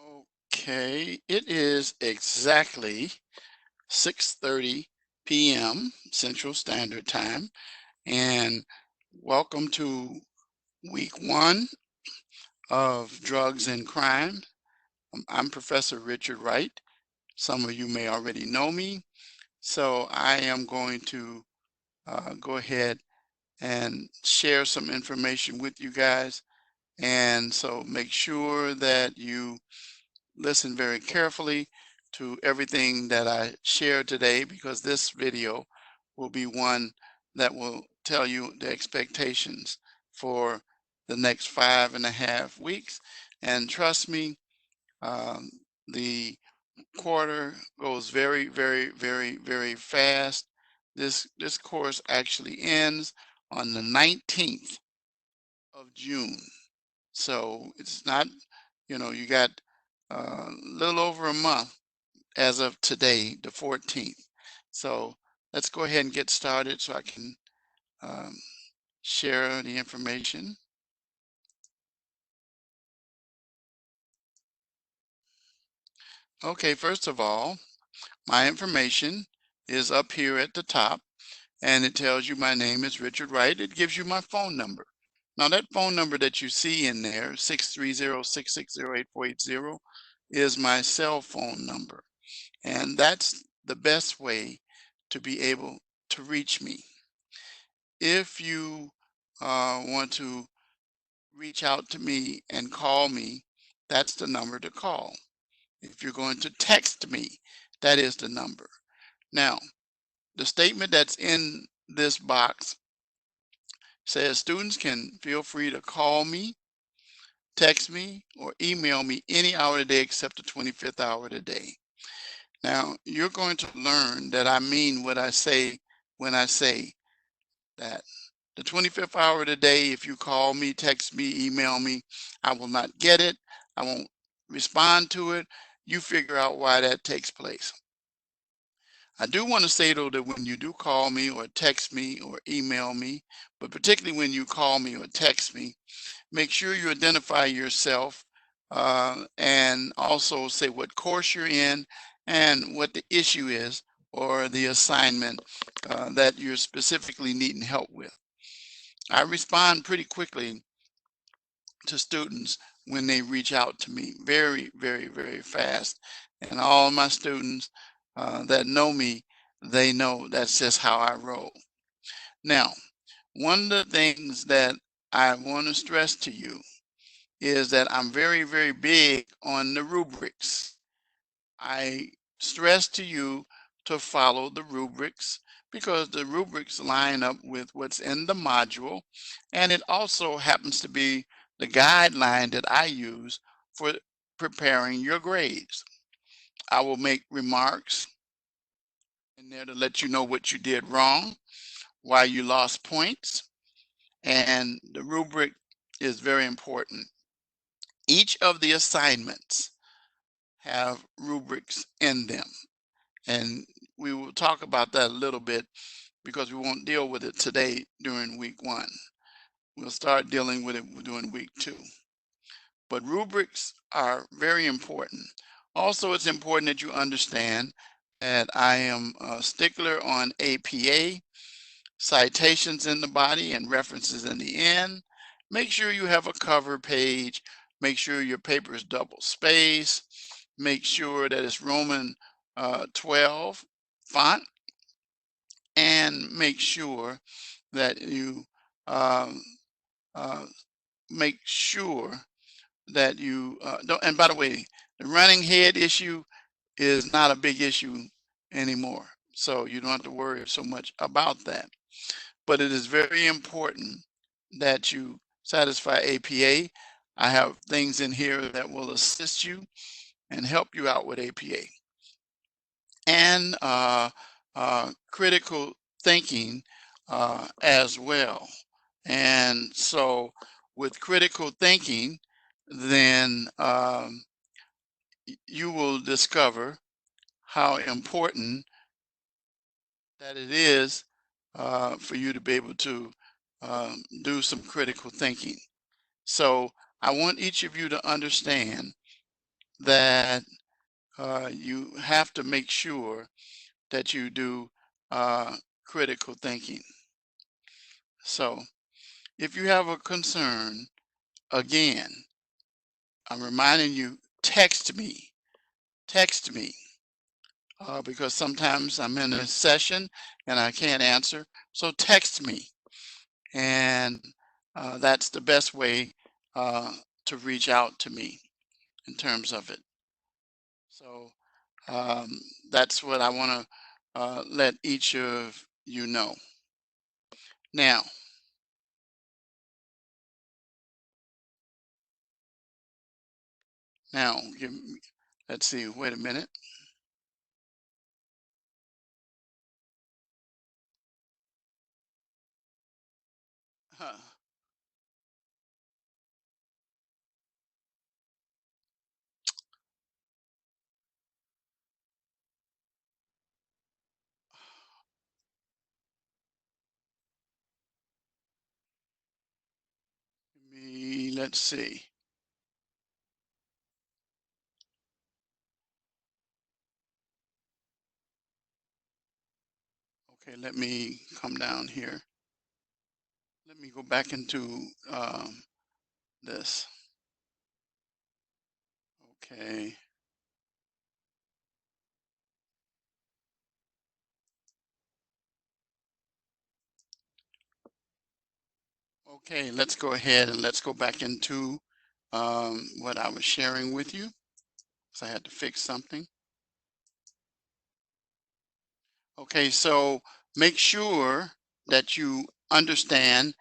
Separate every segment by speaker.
Speaker 1: Okay, it is exactly 6:30 p.m. Central Standard Time, and welcome to week one of Drugs and Crime. I'm Professor Richard Wright. Some of you may already know me, so I am going to go ahead and share some information with you guys. And so make sure that you listen very carefully to everything that I share today because this video will be one that will tell you the expectations for the next 5.5 weeks. And trust me, um, the quarter goes very, very, very, very fast. This course actually ends on the 19th of June. So it's not, you got a little over a month as of today, the 14th. So let's go ahead and get started so I can um, share the information. Okay, first of all, my information is up here at the top, and it tells you my name is Richard Wright. It gives you my phone number. Now that phone number that you see in there, 630-660-8480, is my cell phone number. And that's the best way to be able to reach me. If you want to reach out to me and call me, that's the number to call. If you're going to text me, that is the number. Now, the statement that's in this box says students can feel free to call me, text me, or email me any hour of the day except the 25th hour of the day. Now, you're going to learn that I mean what I say when I say that. The 25th hour of the day, if you call me, text me, email me, I will not get it. I won't respond to it. You figure out why that takes place. I do want to say though that when you do call me or text me or email me, but particularly when you call me or text me, make sure you identify yourself and also say what course you're in and what the issue is or the assignment that you're specifically needing help with. I respond pretty quickly to students when they reach out to me, very, very, very fast. And all my students that know me, they know that's just how I roll. Now, one of the things that I want to stress to you is that I'm very, very big on the rubrics. I stress to you to follow the rubrics because the rubrics line up with what's in the module, and it also happens to be the guideline that I use for preparing your grades. I will make remarks in there to let you know what you did wrong, why you lost points, and the rubric is very important. Each of the assignments have rubrics in them. And we will talk about that a little bit because we won't deal with it today during week one. We'll start dealing with it during week two. But rubrics are very important. Also, it's important that you understand that I am a stickler on APA, citations in the body and references in the end. Make sure you have a cover page. Make sure your paper is double spaced. Make sure that it's Roman 12 font, and make sure that you um, uh, make sure that you don't. And by the way, the running head issue is not a big issue anymore, so you don't have to worry so much about that. But it is very important that you satisfy APA. I have things in here that will assist you and help you out with APA. And critical thinking as well. And so with critical thinking, then you will discover how important that it is for you to be able to do some critical thinking. So I want each of you to understand that you have to make sure that you do critical thinking. So if you have a concern, again, I'm reminding you, text me, because sometimes I'm in a session and I can't answer. So text me, and that's the best way uh, to reach out to me in terms of it. So um, that's what I want to let each of you know. Now, now, let's see. Wait a minute. Huh. Let's see. Okay, let me come down here. Let me go back into this. Okay. Okay, let's go ahead and let's go back into what I was sharing with you. So I had to fix something. Okay, so make sure that you understand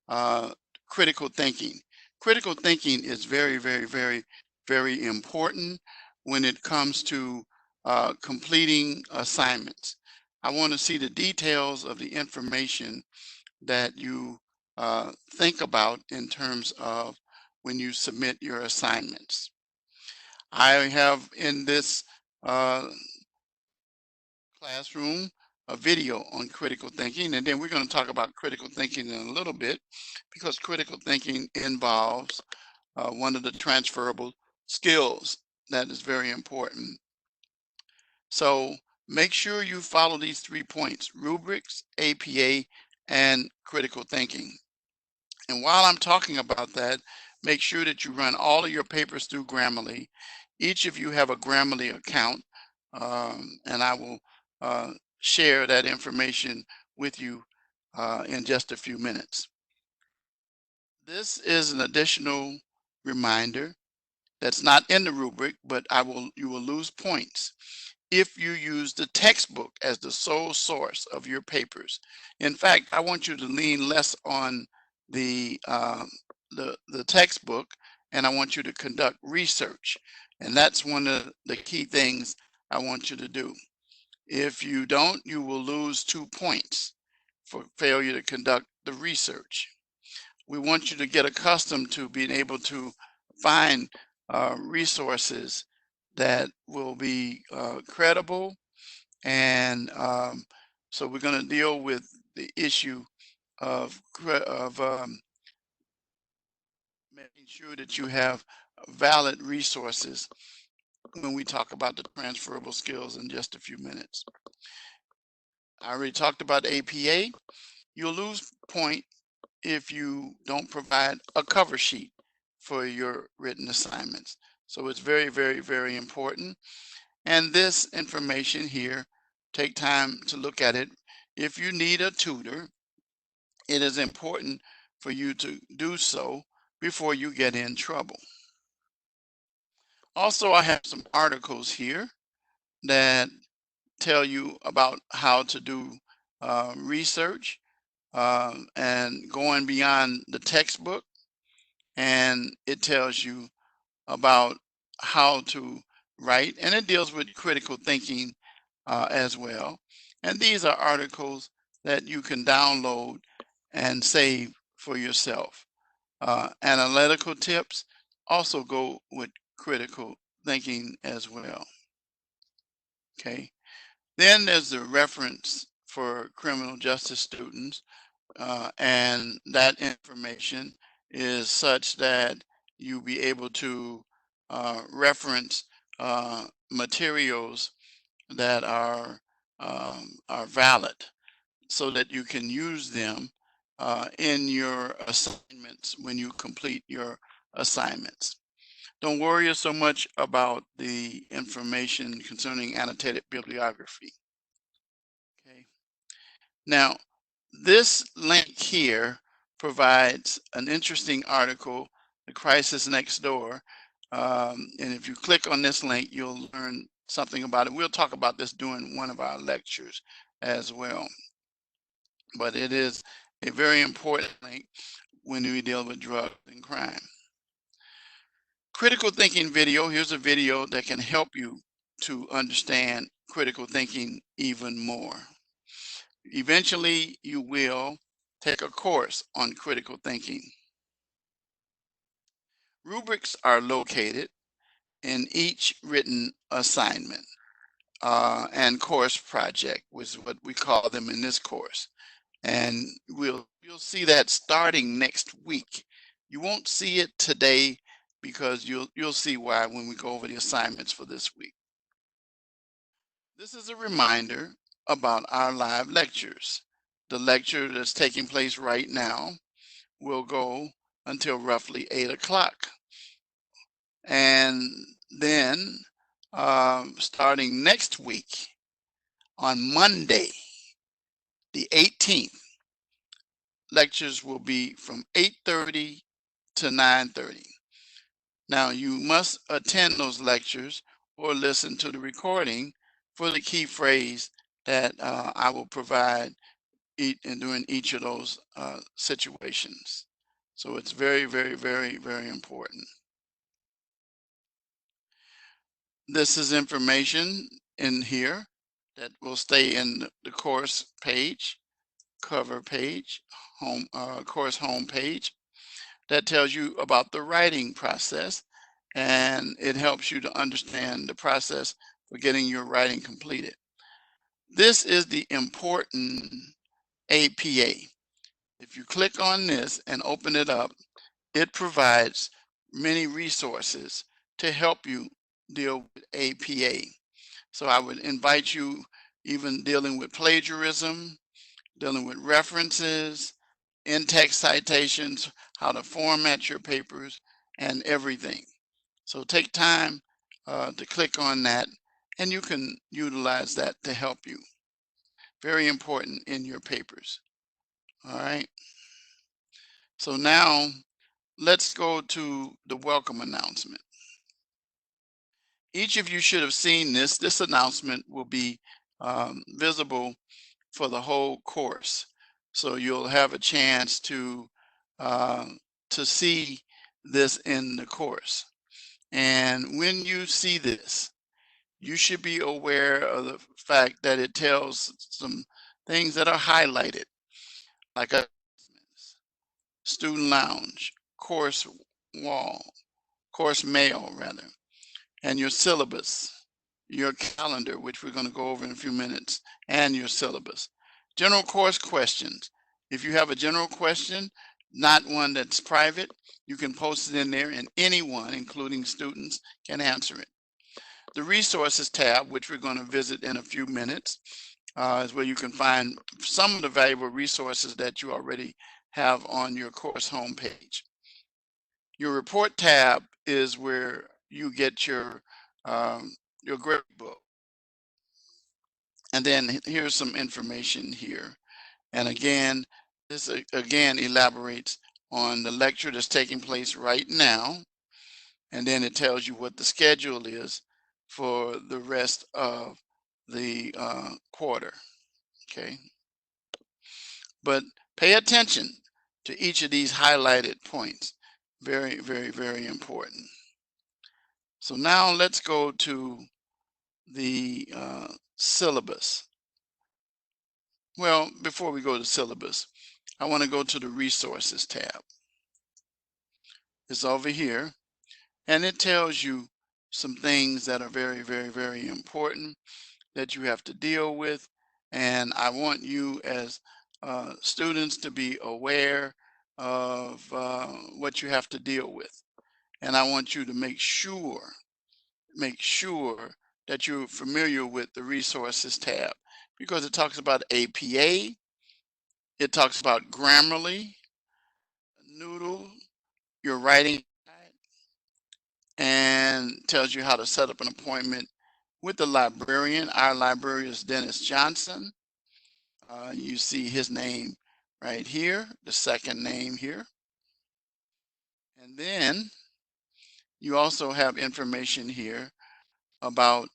Speaker 1: uh, critical thinking. Critical thinking is very, very, very, very important when it comes to completing assignments. I want to see the details of the information that you think about in terms of when you submit your assignments. I have in this uh, classroom a video on critical thinking, and then we're going to talk about critical thinking in a little bit, because critical thinking involves one of the transferable skills that is very important. So make sure you follow these 3 points: rubrics, APA, and critical thinking. And while I'm talking about that, make sure that you run all of your papers through Grammarly. Each of you have a Grammarly account, and I will uh, share that information with you in just a few minutes. This is an additional reminder that's not in the rubric, but you will lose points if you use the textbook as the sole source of your papers. In fact, I want you to lean less on the the textbook, and I want you to conduct research. And that's one of the key things I want you to do. If you don't, you will lose 2 points for failure to conduct the research. We want you to get accustomed to being able to find resources that will be credible. And so we're going to deal with the issue of making sure that you have valid resources when we talk about the transferable skills in just a few minutes. I already talked about APA. You'll lose point if you don't provide a cover sheet for your written assignments. So it's very, very, very important. And this information here, take time to look at it. If you need a tutor, it is important for you to do so before you get in trouble. Also, I have some articles here that tell you about how to do research and going beyond the textbook. And it tells you about how to write, and it deals with critical thinking as well. And these are articles that you can download and save for yourself. Analytical tips also go with critical thinking as well. Okay. Then there's the reference for criminal justice students, and that information is such that you'll be able to reference materials that are valid so that you can use them in your assignments when you complete your assignments. Don't worry so much about the information concerning annotated bibliography. Okay. Now, this link here provides an interesting article, The Crisis Next Door. And if you click on this link, you'll learn something about it. We'll talk about this during one of our lectures as well. But it is a very important link when we deal with drugs and crime. Critical thinking video. Here's a video that can help you to understand critical thinking even more. Eventually, you will take a course on critical thinking. Rubrics are located in each written assignment and course project, which is what we call them in this course. And you'll see that starting next week. You won't see it today because you'll see why when we go over the assignments for this week. This is a reminder about our live lectures. The lecture that's taking place right now will go until roughly 8 o'clock. And then starting next week on Monday, the 18th, lectures will be from 8:30 to 9:30. Now you must attend those lectures or listen to the recording for the key phrase that I will provide during each of those situations. So it's very, very, very, very important. This is information in here that will stay in the course page, cover page, course home page, that tells you about the writing process, and it helps you to understand the process for getting your writing completed. This is the important APA. If you click on this and open it up, it provides many resources to help you deal with APA. So I would invite you, even dealing with plagiarism, dealing with references, in-text citations, how to format your papers, and everything. So take time to click on that, and you can utilize that to help you. Very important in your papers. All right. So now let's go to the welcome announcement. Each of you should have seen this. This announcement will be visible for the whole course. So you'll have a chance uh, to see this in the course. And when you see this, you should be aware of the fact that it tells some things that are highlighted, like a student lounge, course wall, course mail rather, and your syllabus, your calendar, which we're going to go over in a few minutes, and your syllabus. General course questions. If you have a general question, not one that's private, you can post it in there and anyone, including students, can answer it. The resources tab, which we're going to visit in a few minutes, is where you can find some of the valuable resources that you already have on your course homepage. Your report tab is where you get your grade book. And then here's some information here. And again, this again elaborates on the lecture that's taking place right now. And then it tells you what the schedule is for the rest of the quarter. Okay. But pay attention to each of these highlighted points. Very, very, very important. So now let's go to the syllabus. Well, before we go to syllabus, I want to go to the resources tab. It's over here, and it tells you some things that are very, very, very important that you have to deal with. And I want you as students to be aware of what you have to deal with. And I want you to make sure make sure that you're familiar with the resources tab, because it talks about APA, it talks about Grammarly, Noodle, your writing guide, and tells you how to set up an appointment with the librarian. Our librarian is Dennis Johnson. You see his name right here, the second name here. And then you also have information here about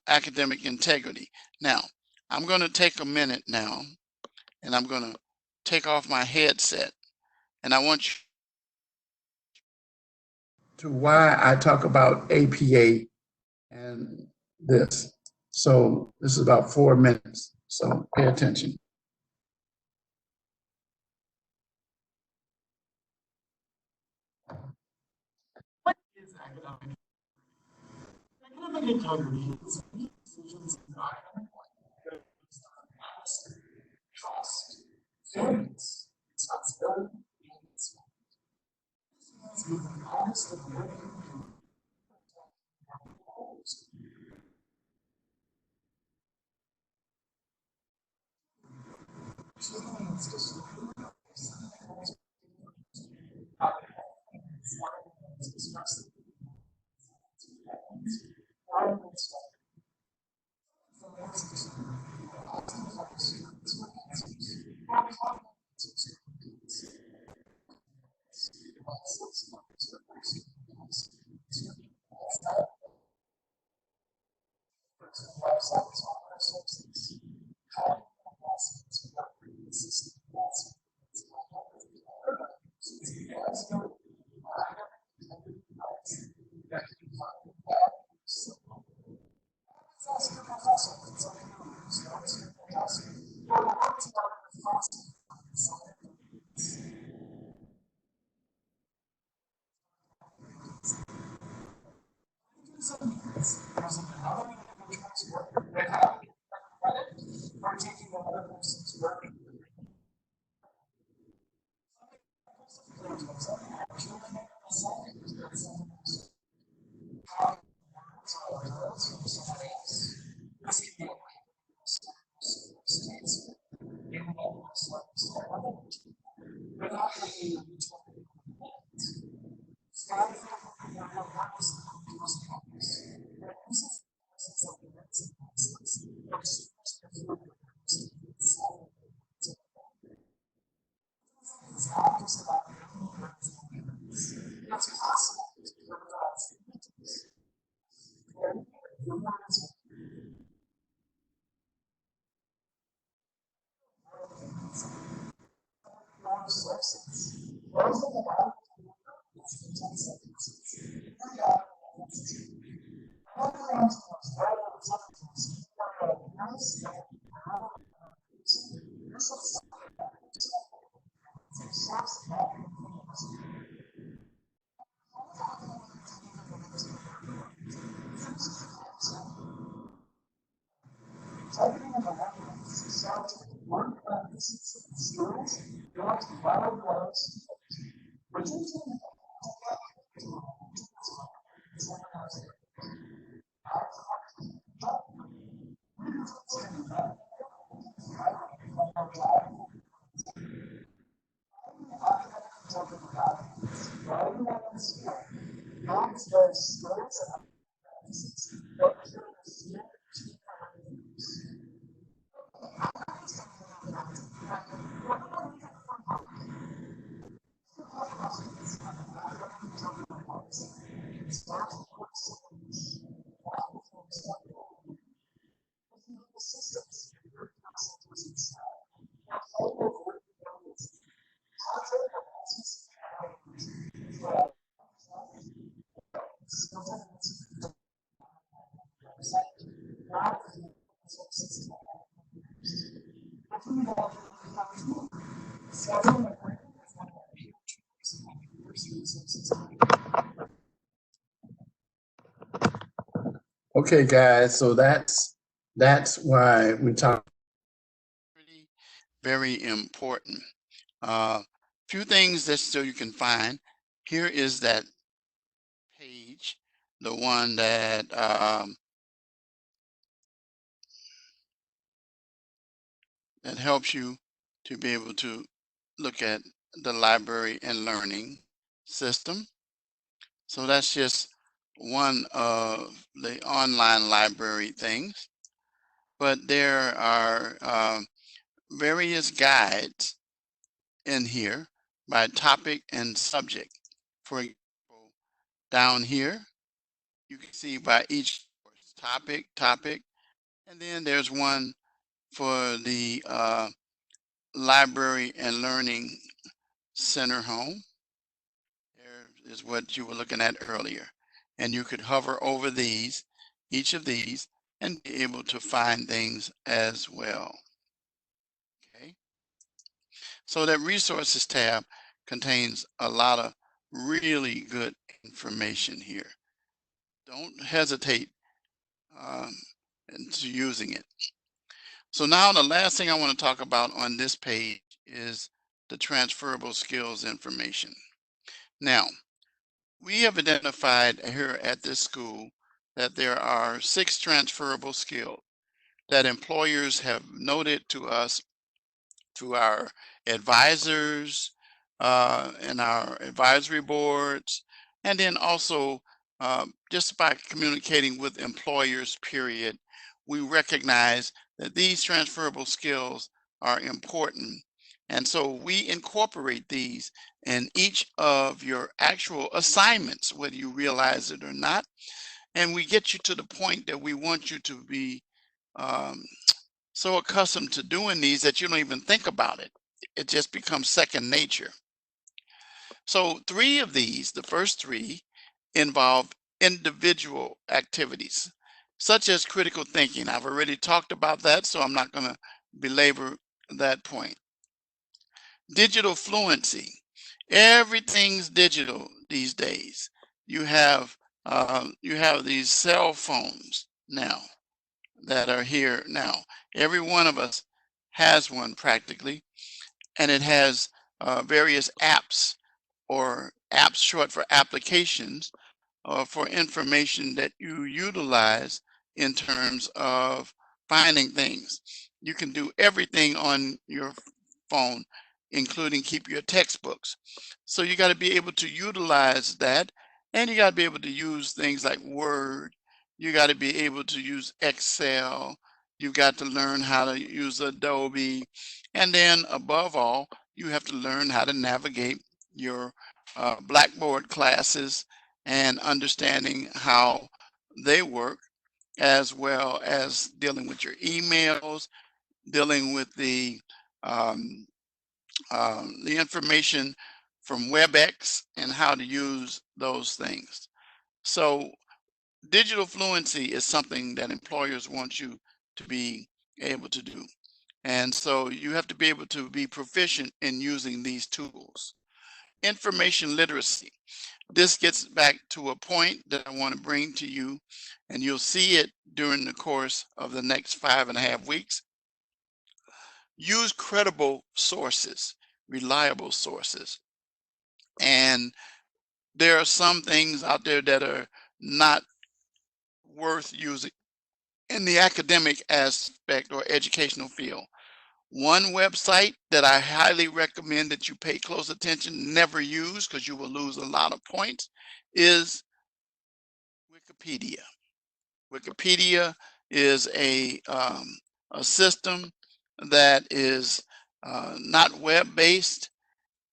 Speaker 1: academic integrity. Now, I'm going to take a minute now and I'm going to take off my headset, and I want you to why I talk about APA and this. So this is about 4 minutes. So pay attention. What is academic? Academic integrity is making decisions in academic life based on honesty, trust, fairness, responsibility, and respect. This means being honest and working to goals. Okay, guys, so that's why we talk. Pretty, very important. Few things that still you can find. Here is that page the one that that helps you to be able to look at the library and learning system. So that's just one of the online library things. But there are various guides in here by topic and subject. For example, down here, you can see by each course, topic, and then there's one for the library and learning center home. There is what you were looking at earlier. And you could hover over these, each of these, and be able to find things as well. Okay. So that resources tab contains a lot of really good information here. Don't hesitate um, into using it. So now the last thing I want to talk about on this page is the transferable skills information. Now, we have identified here at this school that there are 6 transferable skills that employers have noted to us through our advisors and our advisory boards, and then also just by communicating with employers, period, we recognize that these transferable skills are important. And so we incorporate these in each of your actual assignments, whether you realize it or not. And we get you to the point that we want you to be um, so accustomed to doing these that you don't even think about it. It just becomes second nature. So 3 of these, the first 3, involve individual activities, such as critical thinking. I've already talked about that, so I'm not going to belabor that point. Digital fluency. Everything's digital these days. You have these cell phones now that are here now. Every one of us has one practically, and it has various apps, or apps short for applications, for information that you utilize in terms of finding things. You can do everything on your phone, including keep your textbooks. So you got to be able to utilize that, and you got to be able to use things like Word. You got to be able to use Excel. You've got to learn how to use Adobe. And then above all, you have to learn how to navigate your Blackboard classes and understanding how they work, as well as dealing with your emails, dealing with um, the information from WebEx and how to use those things. So digital fluency is something that employers want you to be able to do. And so you have to be able to be proficient in using these tools. Information literacy. This gets back to a point that I want to bring to you, and you'll see it during the course of the next 5.5 weeks. Use credible sources, reliable sources. And there are some things out there that are not worth using in the academic aspect or educational field. One website that I highly recommend that you pay close attention, never use because you will lose a lot of points, is Wikipedia. Wikipedia is a system that is not web-based.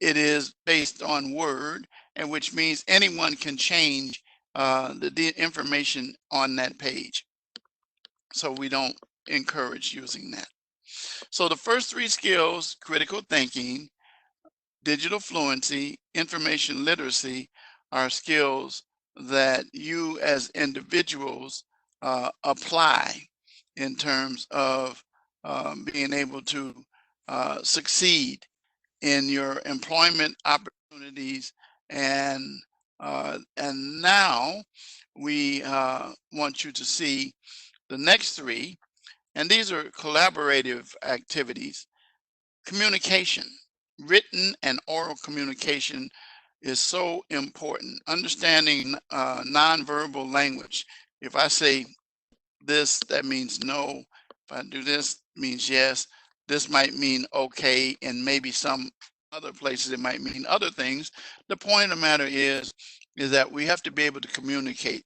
Speaker 1: It is based on Word, and which means anyone can change the information on that page. So we don't encourage using that. So the first 3 skills, critical thinking, digital fluency, information literacy, are skills that you as individuals apply in terms of being able to succeed in your employment opportunities. And now we want you to see the next 3, and these are collaborative activities. Communication, written and oral communication, is so important. Understanding nonverbal language. If I say this, that means no. If I do this, means yes. This might mean okay, and maybe some other places it might mean other things. The point of the matter is that we have to be able to communicate.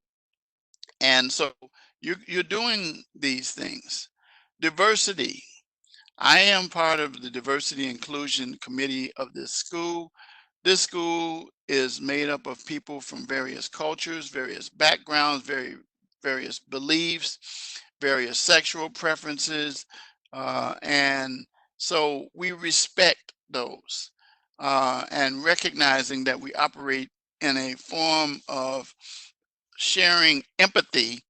Speaker 1: And so you're doing these things. Diversity. I am part of the diversity inclusion committee of this school. This school is made up of people from various cultures, various backgrounds, various beliefs, various sexual preferences, and so we respect those, and recognizing that we operate in a form of sharing empathy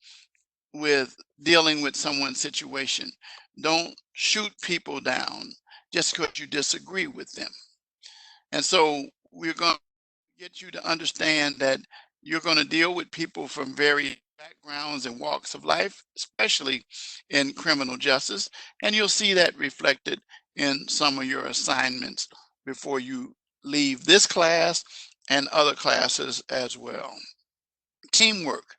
Speaker 1: with dealing with someone's situation. Don't shoot people down just because you disagree with them. And so we're going to get you to understand that you're going to deal with people from various backgrounds and walks of life, especially in criminal justice. And you'll see that reflected in some of your assignments before you leave this class and other classes as well. Teamwork.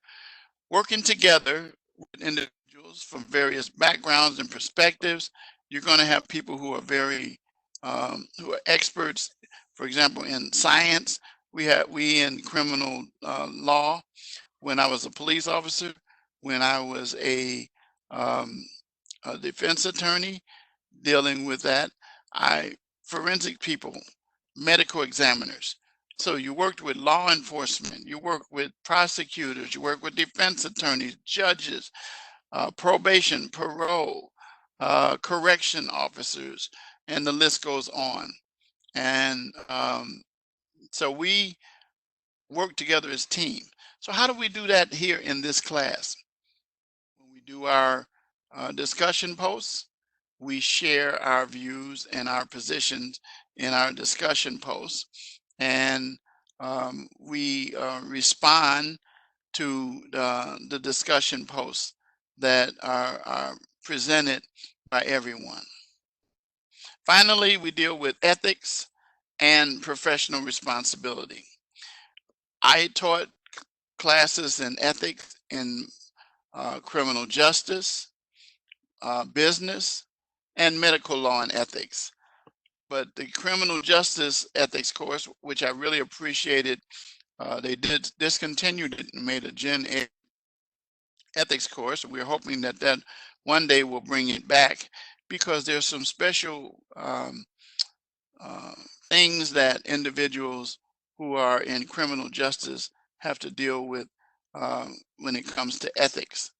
Speaker 1: Working together with individuals from various backgrounds and perspectives. You're going to have people who are who are experts, for example, in science. We in criminal law, when I was a police officer, when I was um, a defense attorney dealing with that, I forensic people, medical examiners. So you worked with law enforcement, you work with prosecutors, you work with defense attorneys, judges, probation, parole, correction officers, and the list goes on. And so we work together as team. So how do we do that here in this class? When we do our discussion posts, we share our views and our positions in our discussion posts, and we respond to the discussion posts that are presented by everyone. Finally, we deal with ethics and professional responsibility. I taught classes in ethics in criminal justice, business, and medical law and ethics. But the criminal justice ethics course, which I really appreciated, they did discontinued it and made a Gen Ed ethics course. We're hoping that one day will bring it back, because there's some special uh, things that individuals who are in criminal justice have to deal with when it comes to ethics.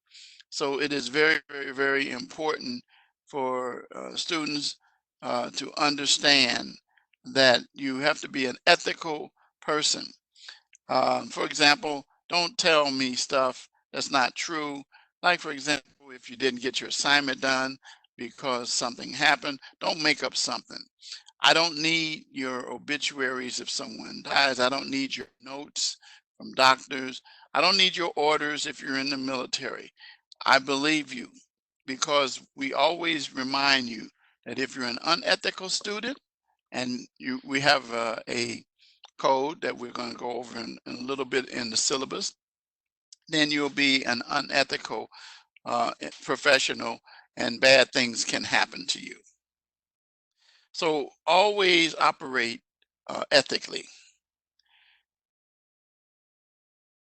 Speaker 1: So it is very, very, very important for students to understand that you have to be an ethical person. For example, don't tell me stuff that's not true. Like, for example, if you didn't get your assignment done because something happened, don't make up something. I don't need your obituaries if someone dies. I don't need your notes from doctors. I don't need your orders if you're in the military. I believe you, because we always remind you that if you're an unethical student, and we have a code that we're going to go over in a little bit in the syllabus, then you'll be an unethical professional, and bad things can happen to you. So always operate ethically.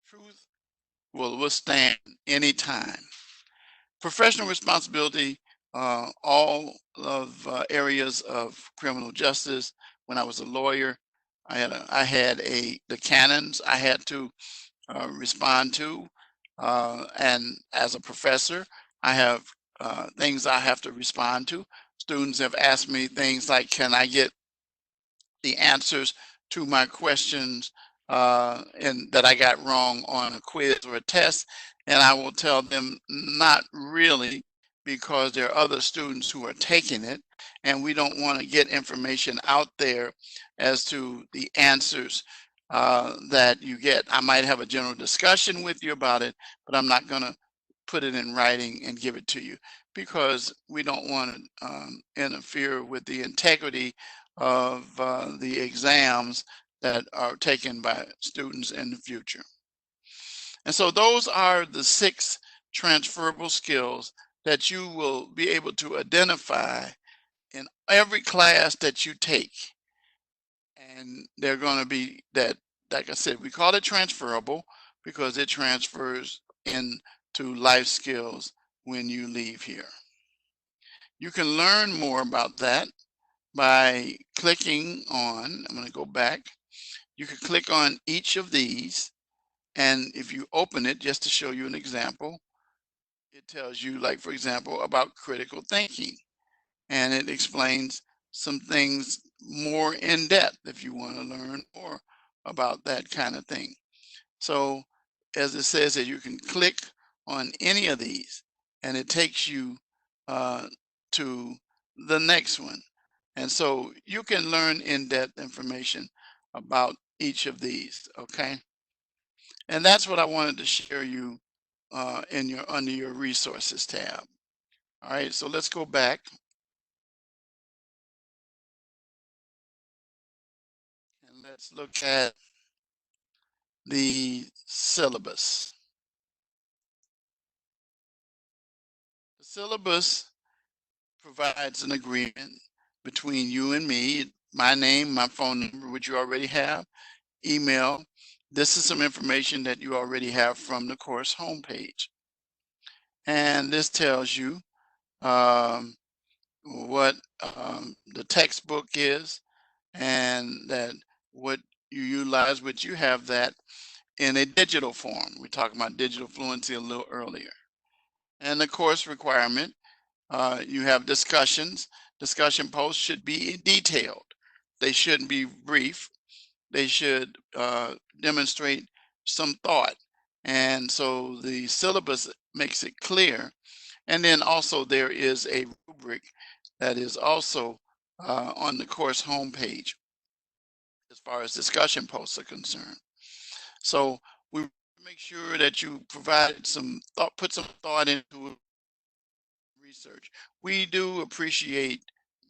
Speaker 1: Truth will withstand any time. Professional responsibility, all of areas of criminal justice. When I was a lawyer, I had the canons I had to respond to, and as a professor, I have things I have to respond to. Students have asked me things like, "Can I get the answers to my questions and that I got wrong on a quiz or a test?" And I will tell them, not really, because there are other students who are taking it, and we don't want to get information out there as to the answers that you get. I might have a general discussion with you about it, but I'm not going to put it in writing and give it to you, because we don't want to interfere with the integrity of the exams that are taken by students in the future. And so those are the 6 transferable skills that you will be able to identify in every class that you take. And they're going to be that, like I said, we call it transferable because it transfers into life skills when you leave here. You can learn more about that by clicking on, I'm going to go back. You can click on each of these, and if you open it, just to show you an example, it tells you, like, for example, about critical thinking, and it explains some things more in depth if you want to learn more about that kind of thing. So as it says that you can click on any of these and it takes you uh, to the next one. And so you can learn in-depth information about each of these, okay? And that's what I wanted to share you in your under your resources tab. All right, so let's go back and let's look at the syllabus. The syllabus provides an agreement between you and me, my name, my phone number, which you already have, email. This is some information that you already have from the course homepage. And this tells you um, what the textbook is and that what you utilize, which you have that in a digital form. We talked about digital fluency a little earlier. And the course requirement, you have discussions. Discussion posts should be detailed. They shouldn't be brief. They should demonstrate some thought. And so the syllabus makes it clear. And then also there is a rubric that is also on the course homepage as far as discussion posts are concerned. So we make sure that you provide some thought, put some thought into research. We do appreciate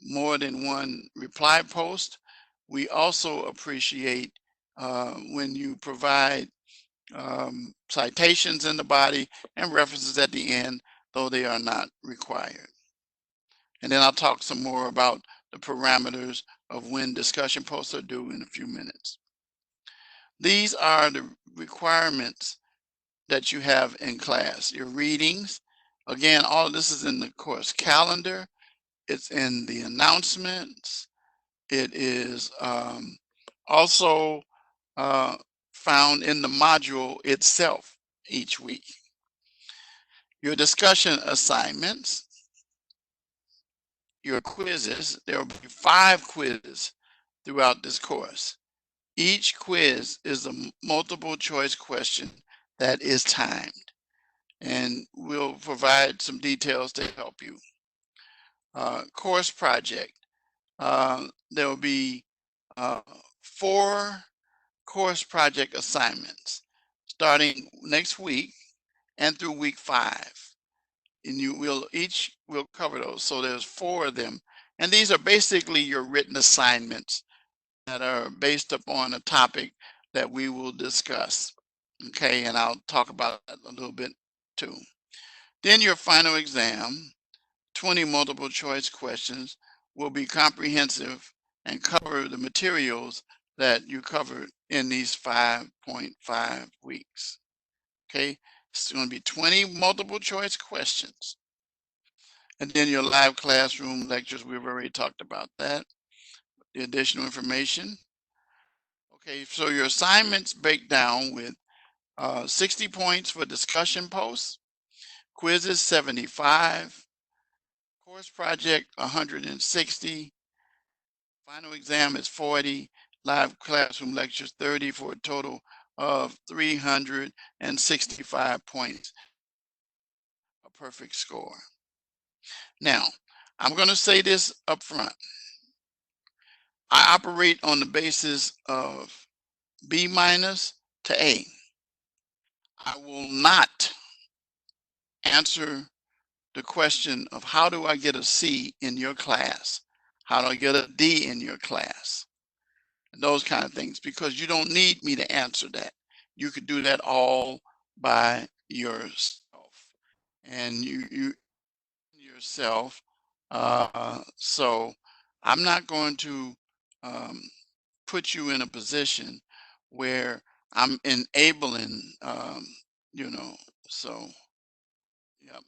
Speaker 1: more than one reply post. We also appreciate when you provide citations in the body and references at the end, though they are not required. And then I'll talk some more about the parameters of when discussion posts are due in a few minutes. These are the requirements that you have in class. Your readings, again, all of this is in the course calendar. It's in the announcements. It is also uh, found in the module itself each week. Your discussion assignments, your quizzes, there will be 5 quizzes throughout this course. Each quiz is a multiple choice question that is timed, and we'll provide some details to help you. Course project, there will be 4 course project assignments starting next week and through week 5. And we'll cover those. So there's 4 of them. And these are basically your written assignments that are based upon a topic that we will discuss. Okay, and I'll talk about that a little bit too. Then your final exam, 20 multiple choice questions, will be comprehensive and cover the materials that you covered in these 5.5 weeks. Okay, it's going to be 20 multiple choice questions. And then your live classroom lectures, we've already talked about that. The additional information. Okay, so your assignments break down with 60 points for discussion posts, quizzes 75, course project 160, final exam is 40, live classroom lectures 30 for a total of 365 points, a perfect score. Now, I'm going to say this up front. I operate on the basis of B minus to A. I will not answer the question of how do I get a C in your class? How do I get a D in your class? and those kind of things, because you don't need me to answer that. You could do that all by yourself, and you yourself. So I'm not going to um, put you in a position where I'm enabling, you know. So, yeah,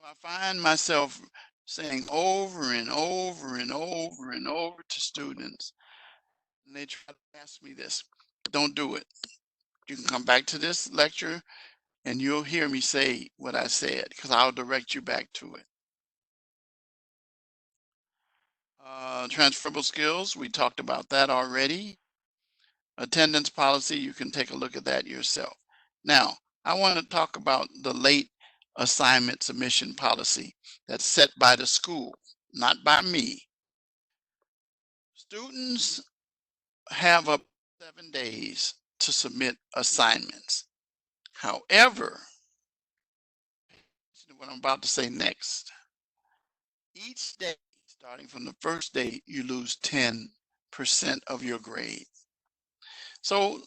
Speaker 1: I find myself saying over and over and over and over to students, and they try to ask me this, don't do it. You can come back to this lecture and you'll hear me say what I said because I'll direct you back to it. Transferable skills, we talked about that already. Attendance policy, you can take a look at that yourself. Now, I want to talk about the late assignment submission policy that's set by the school, not by me. Students have up 7 days to submit assignments. However, what I'm about to say next, each day, starting from the first day, you lose 10% of your grade. So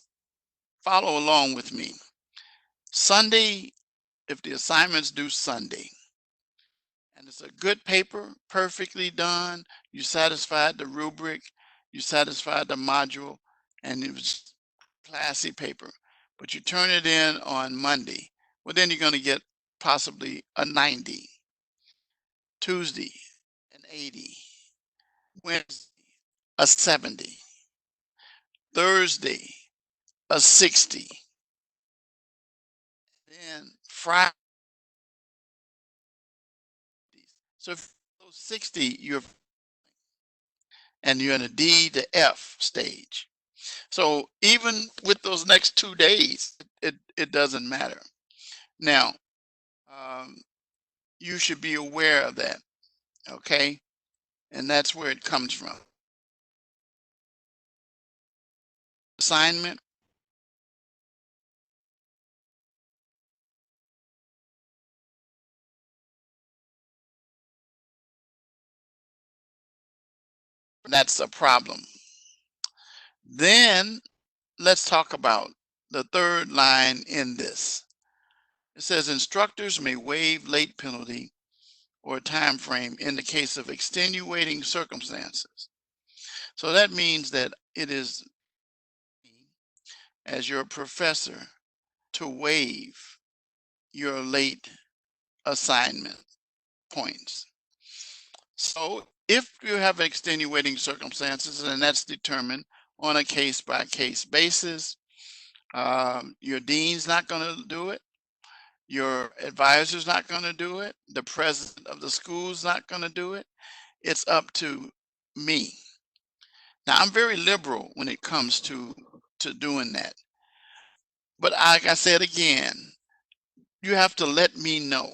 Speaker 1: follow along with me. Sunday, if the assignments due Sunday, and it's a good paper, perfectly done, you satisfied the rubric, you satisfied the module, and it was classy paper, but you turn it in on Monday, well, then you're going to get possibly a 90, Tuesday, an 80, Wednesday, a 70, Thursday, a 60, then Friday. So if those 60, you're in a D to F stage. So even with those next 2 days, it doesn't matter. Now, um, you should be aware of that, okay? And that's where it comes from. Assignment, that's a problem. Then let's talk about the third line in this. It says instructors may waive late penalty or time frame in the case of extenuating circumstances. So that means that it is as your professor to waive your late assignment points. So if you have extenuating circumstances, and that's determined on a case by case basis, your dean's not going to do it. Your advisor's not going to do it. The president of the school's not going to do it. It's up to me. Now, I'm very liberal when it comes to doing that. But like I said again, you have to let me know.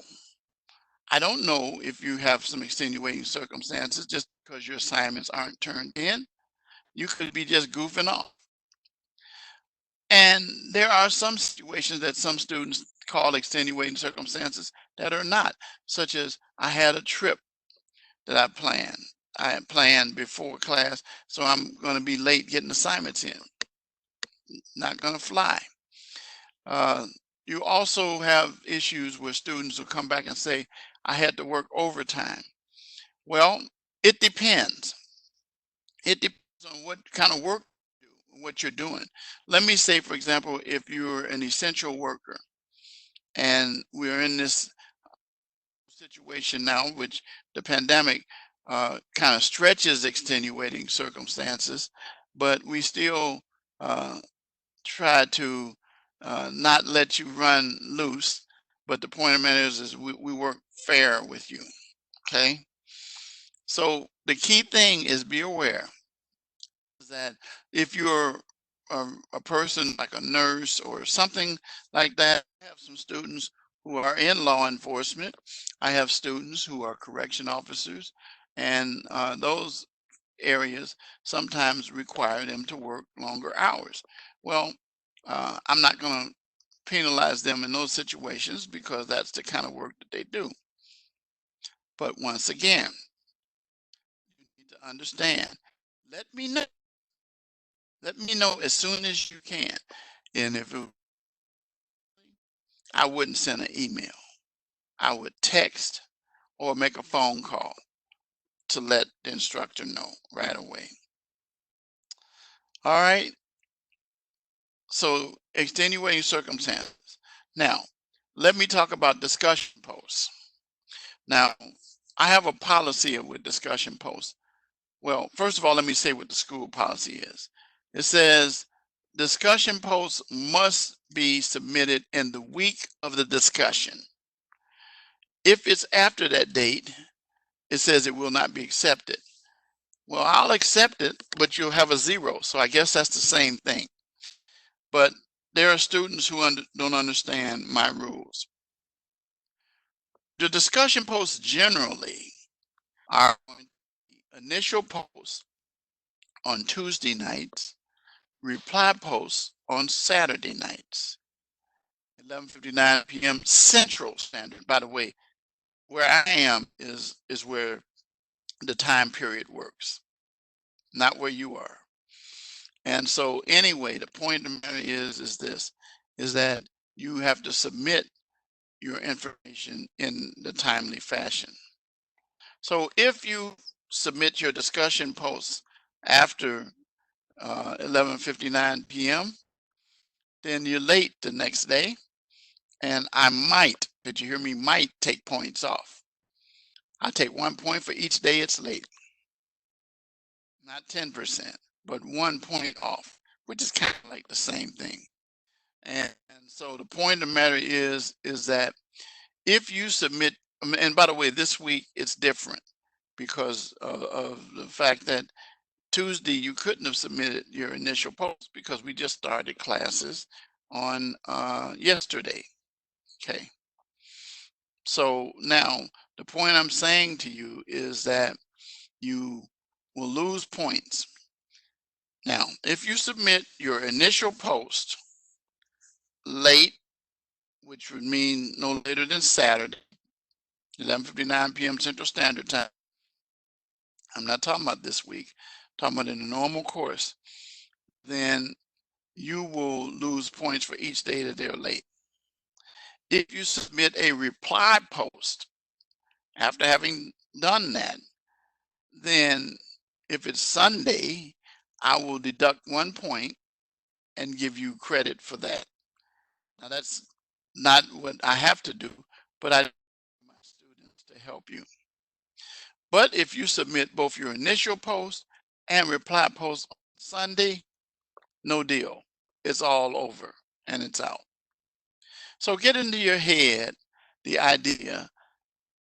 Speaker 1: I don't know if you have some extenuating circumstances just because your assignments aren't turned in. You could be just goofing off. And there are some situations that some students call extenuating circumstances that are not, such as I had a trip that I planned. I had planned before class, so I'm going to be late getting assignments in. Not going to fly. Uh, you also have issues where students will come back and say, I had to work overtime. Well, it depends. It depends on what kind of work you do, what you're doing. Let me say, for example, if you're an essential worker and we're in this situation now, which the pandemic kind of stretches extenuating circumstances, but we still uh, try to not let you run loose. But the point of the matter is we work fair with you. Okay. So the key thing is be aware that if you're a person like a nurse or something like that, I have some students who are in law enforcement. I have students who are correction officers, and those areas sometimes require them to work longer hours. Well, I'm not going to penalize them in those situations because that's the kind of work that they do. But once again, understand. Let me know. Let me know as soon as you can. And if it, I wouldn't send an email. I would text or make a phone call to let the instructor know right away. All right. So extenuating circumstances. Now, let me talk about discussion posts. Now, I have a policy with discussion posts. Well, first of all, let me say what the school policy is. It says discussion posts must be submitted in the week of the discussion. If it's after that date, it says it will not be accepted. Well, I'll accept it, but you'll have a 0. So I guess that's the same thing. But there are students who don't understand my rules. The discussion posts generally are initial posts on Tuesday nights, reply posts on Saturday nights, 11:59 p.m. Central Standard. By the way, where I am is where the time period works, not where you are. And so anyway, the point of the matter is this, is that you have to submit your information in the timely fashion. So if you submit your discussion posts after 11:59 p.m., then you're late the next day, and I might, did you hear me, might take points off. I take 1 point for each day it's late. Not 10%, but 1 point off, which is kind of like the same thing. And so the point of the matter is that if you submit, and by the way, this week it's different because of the fact that Tuesday you couldn't have submitted your initial post because we just started classes on yesterday. Okay. So now the point I'm saying to you is that you will lose points. Now, if you submit your initial post late, which would mean no later than Saturday, 11:59 p.m. Central Standard Time. I'm not talking about this week, I'm talking about in the normal course, then you will lose points for each day that they're late. If you submit a reply post after having done that, then if it's Sunday, I will deduct 1 point and give you credit for that. Now that's not what I have to do, but I want my students to help you. But if you submit both your initial post and reply post on Sunday, no deal. It's all over and it's out. So get into your head the idea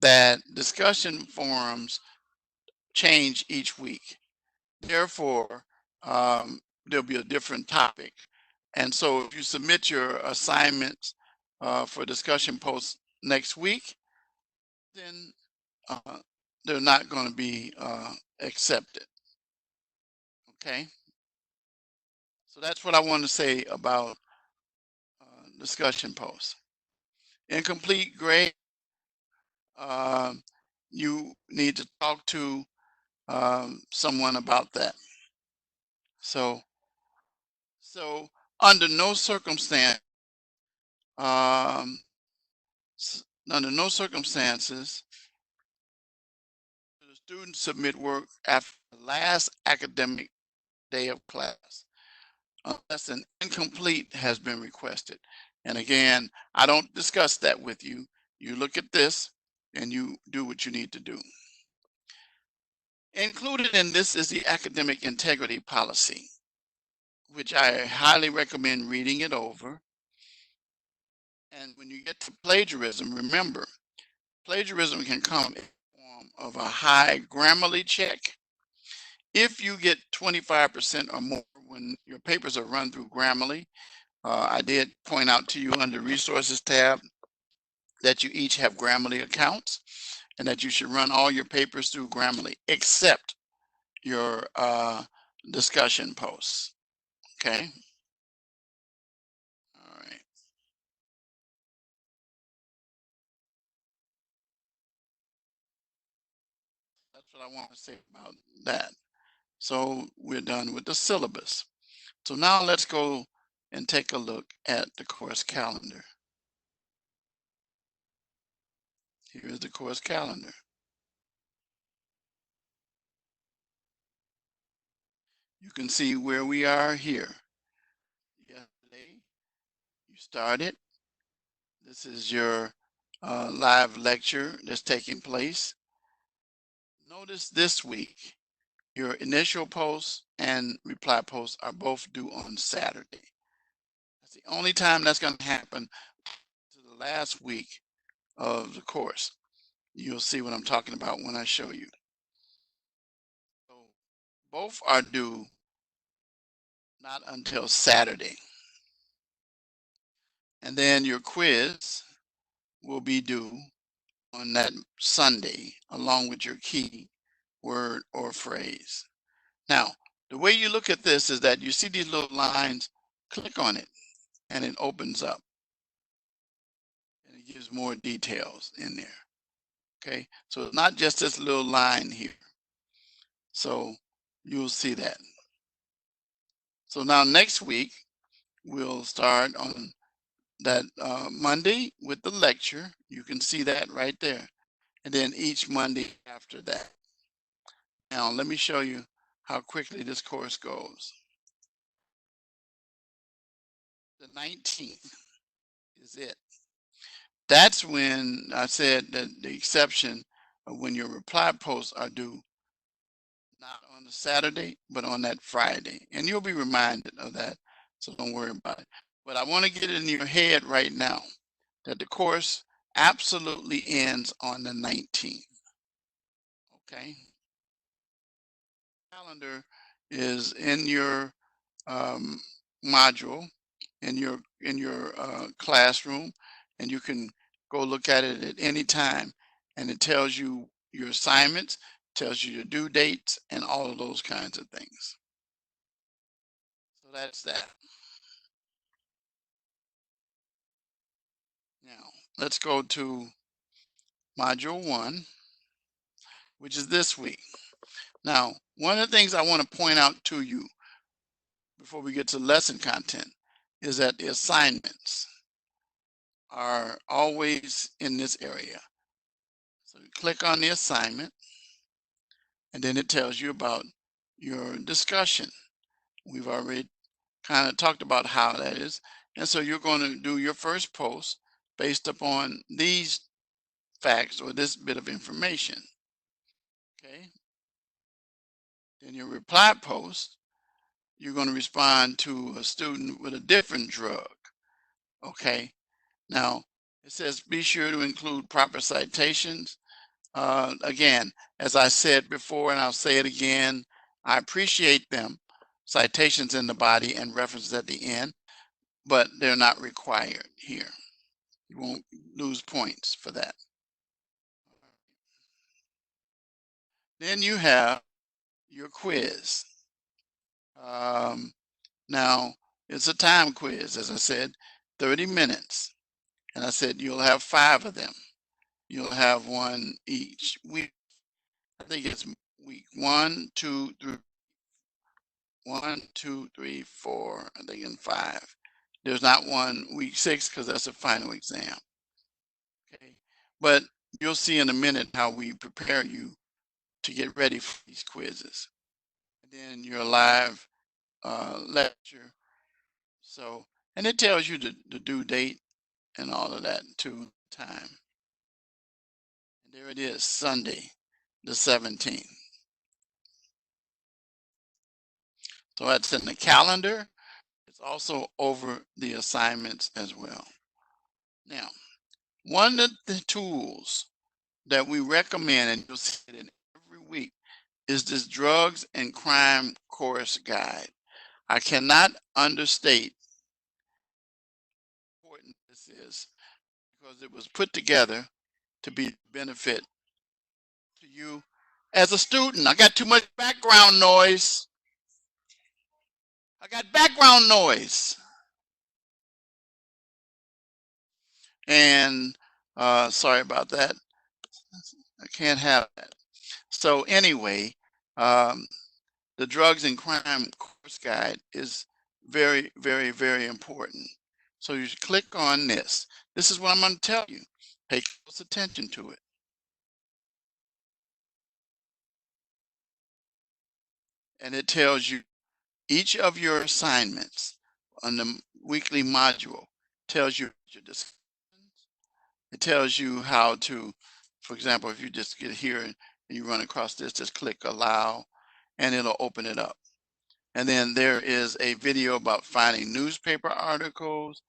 Speaker 1: that discussion forums change each week. Therefore, there'll be a different topic. And so if you submit your assignments for discussion posts next week, then uh, they're not going to be accepted. Okay. So that's what I want to say about discussion posts. Incomplete grade, um, you need to talk to someone about that. So, so under no circumstance, um, under no circumstances, the students submit work after the last academic day of class, unless an incomplete has been requested. And again, I don't discuss that with you. You look at this and you do what you need to do. Included in this is the academic integrity policy, which I highly recommend reading it over. And when you get to plagiarism, remember, plagiarism can come in the form of a high Grammarly check. If you get 25% or more when your papers are run through Grammarly, I did point out to you under resources tab that you each have Grammarly accounts and that you should run all your papers through Grammarly except your discussion posts. Okay. All right. That's what I want to say about that. So we're done with the syllabus. So now let's go and take a look at the course calendar. Here is the course calendar. You can see where we are here. Yesterday, you started. This is your live lecture that's taking place. Notice this week, your initial post and reply posts are both due on Saturday. That's the only time that's going to happen to the last week of the course. You'll see what I'm talking about when I show you. So both are due not until Saturday. And then your quiz will be due on that Sunday, along with your key word or phrase. Now, the way you look at this is that you see these little lines, click on it, and it opens up. And it gives more details in there. Okay, so it's not just this little line here. So you'll see that. So now next week, we'll start on that Monday with the lecture. You can see that right there. And then each Monday after that. Now, let me show you how quickly this course goes. The 19th is it. That's when I said that the exception of when your reply posts are due, not on the Saturday, but on that Friday. And you'll be reminded of that, so don't worry about it. But I want to get it in your head right now that the course absolutely ends on the 19th. Okay? Calendar is in your um, module in your classroom, and you can go look at it at any time, and it tells you your assignments, tells you your due dates, and all of those kinds of things. So that's that. Now let's go to module 1, which is this week. Now, one of the things I want to point out to you before we get to lesson content is that the assignments are always in this area. So you click on the assignment, and then it tells you about your discussion. We've already kind of talked about how that is. And so you're going to do your first post based upon these facts or this bit of information. Okay. Then your reply post, you're going to respond to a student with a different drug. Okay. Now, it says be sure to include proper citations. Again, as I said before, and I'll say it again, I appreciate them, citations in the body and references at the end, but they're not required here. You won't lose points for that. Then you have your quiz. Now, it's a time quiz, as I said, 30 minutes. And I said you'll have 5 of them. You'll have one each week. I think it's week 1, 2, 3, 1, 2, 3, 4, I think, and 5. There's not one week 6 because that's a final exam. Okay, but you'll see in a minute how we prepare you to get ready for these quizzes. And then your live lecture. So, and it tells you the due date and all of that too, time. And there it is, Sunday, the 17th. So that's in the calendar. It's also over the assignments as well. Now, one of the tools that we recommend, and you'll see it in every week, is this drugs and crime course guide. I cannot understate how important this is because it was put together to be benefit to you as a student. I got too much background noise. I got background noise. And sorry about that. I can't have that. So anyway, um, the drugs and crime course guide is very, very, very important. So you should click on this. This is what I'm going to tell you. Pay close attention to it. And it tells you each of your assignments on the weekly module tells you your discussions. It tells you how to, for example, if you just get here and you run across this, just click allow and it'll open it up. And then there is a video about finding newspaper articles,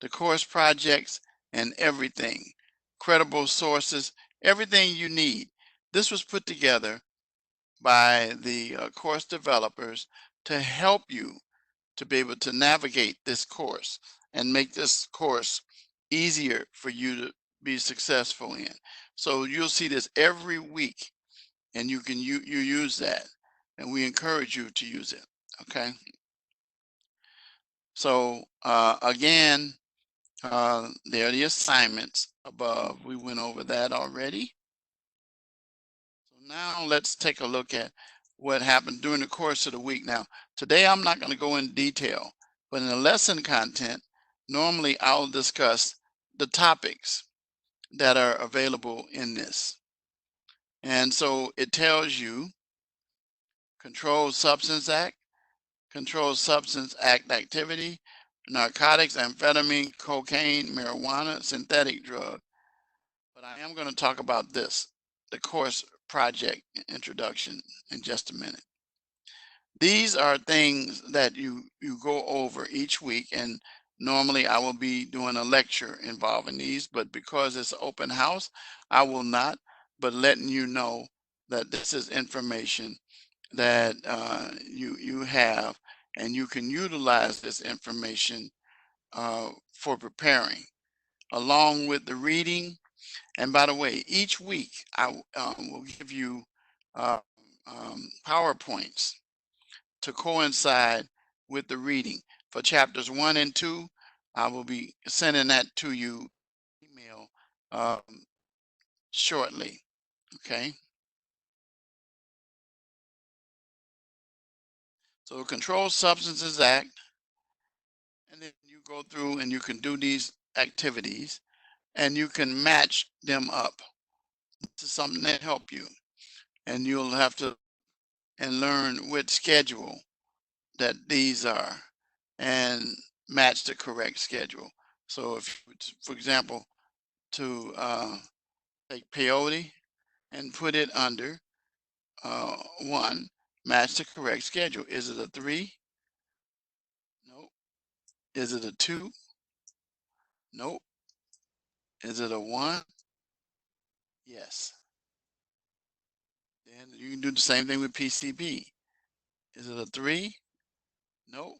Speaker 1: the course projects, and everything. Credible sources, everything you need. This was put together by the course developers to help you to be able to navigate this course and make this course easier for you to be successful in. So you'll see this every week and you use that and we encourage you to use it. Okay. So again, there are the assignments above. We went over that already. So now let's take a look at what happened during the course of the week. Now, today I'm not going to go in detail, but in the lesson content, normally I'll discuss the topics that are available in this. And so it tells you Controlled Substance Act, Controlled Substance Act activity, narcotics, amphetamine, cocaine, marijuana, synthetic drug. But I am going to talk about this, the course project introduction in just a minute. These are things that you go over each week, and normally I will be doing a lecture involving these, but because it's open house, I will not, but letting you know that this is information that you have, and you can utilize this information for preparing, along with the reading. And by the way, each week I will give you uh, PowerPoints to coincide with the reading. For chapters 1 and 2, I will be sending that to you email shortly. Okay. So Controlled Substances Act, and then you go through and you can do these activities and you can match them up. This is something that help you, and you'll have to and learn which schedule that these are and match the correct schedule. So if, for example, to take peyote and put it under 1, match the correct schedule. Is it a 3? Nope. Is it a 2? Nope. Is it a 1? Yes. Then you can do the same thing with PCP. Is it a 3? Nope.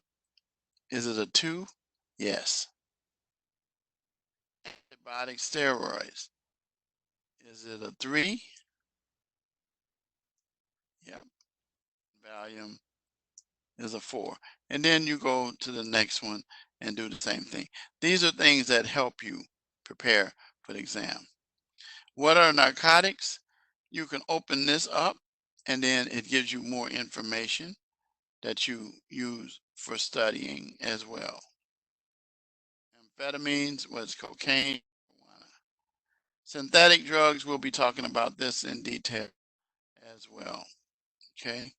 Speaker 1: Is it a 2? Yes. Antibiotic steroids. Is it a 3? Yep. Valium is a 4. And then you go to the next one and do the same thing. These are things that help you prepare for the exam. What are narcotics? You can open this up and then it gives you more information that you use for studying as well. Amphetamines was cocaine, marijuana. Synthetic drugs, we'll be talking about this in detail as well. Okay.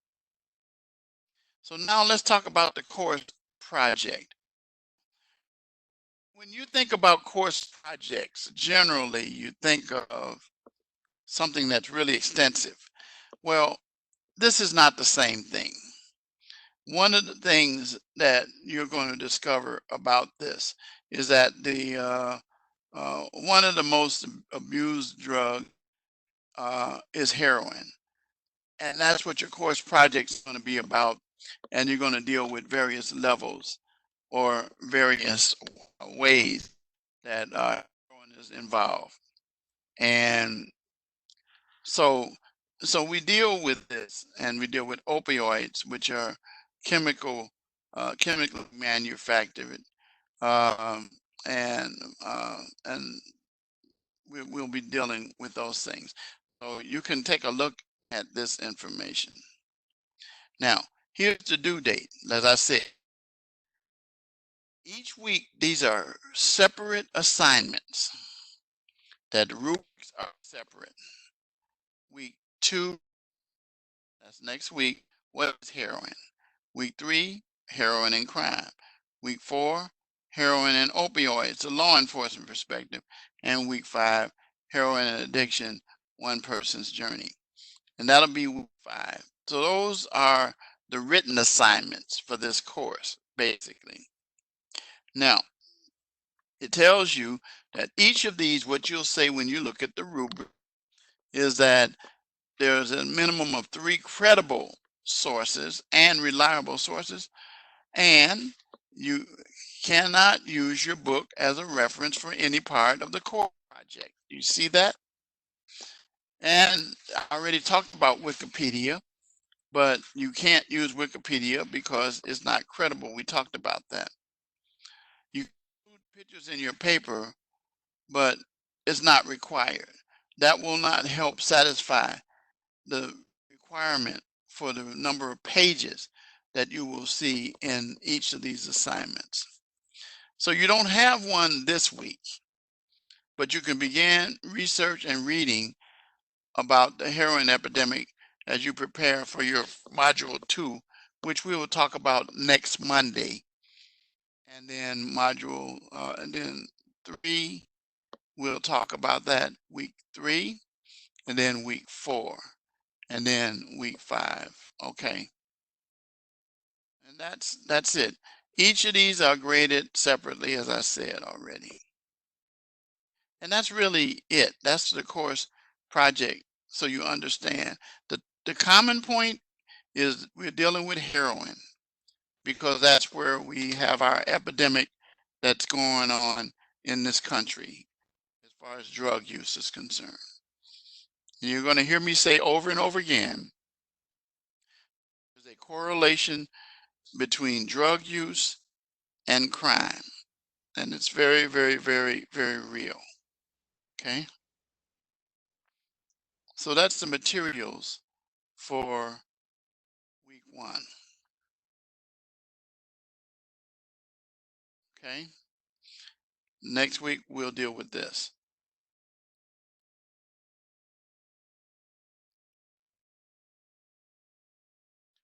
Speaker 1: So now let's talk about the course project. When you think about course projects, generally you think of something that's really extensive. Well, this is not the same thing. One of the things that you're going to discover about this is that the one of the most abused drug is heroin, and that's what your course project is going to be about. And you're going to deal with various levels or various ways that heroin is involved. And so, so we deal with this, and we deal with opioids, which are chemically manufactured, um, and and we'll be dealing with those things. So you can take a look at this information. Now, here's the due date. As I said, each week, these are separate assignments that the rubrics are separate. Week 2, that's next week, what is heroin? Week 3, heroin and crime. Week 4, heroin and opioids, the law enforcement perspective. And week 5, heroin and addiction, one person's journey. And that'll be week 5. So those are the written assignments for this course, basically. Now, it tells you that each of these, what you'll say when you look at the rubric, is that there's a minimum of 3 credible sources and reliable sources, and you cannot use your book as a reference for any part of the core project. You see that? And I already talked about Wikipedia, but you can't use Wikipedia because it's not credible. We talked about that. You can include pictures in your paper, but it's not required. That will not help satisfy the requirement for the number of pages that you will see in each of these assignments. So you don't have one this week, but you can begin research and reading about the heroin epidemic as you prepare for your module 2, which we will talk about next Monday. And then and then 3, we'll talk about that week 3, and then week 4, and then week 5. Okay. And that's it. Each of these are graded separately, as I said already. And that's really it. That's the course project. So you understand the common point is we're dealing with heroin because that's where we have our epidemic that's going on in this country as far as drug use is concerned. You're going to hear me say over and over again, there's a correlation between drug use and crime. And it's very, very, very, very real. Okay. So that's the materials for week 1. Okay. Next week, we'll deal with this.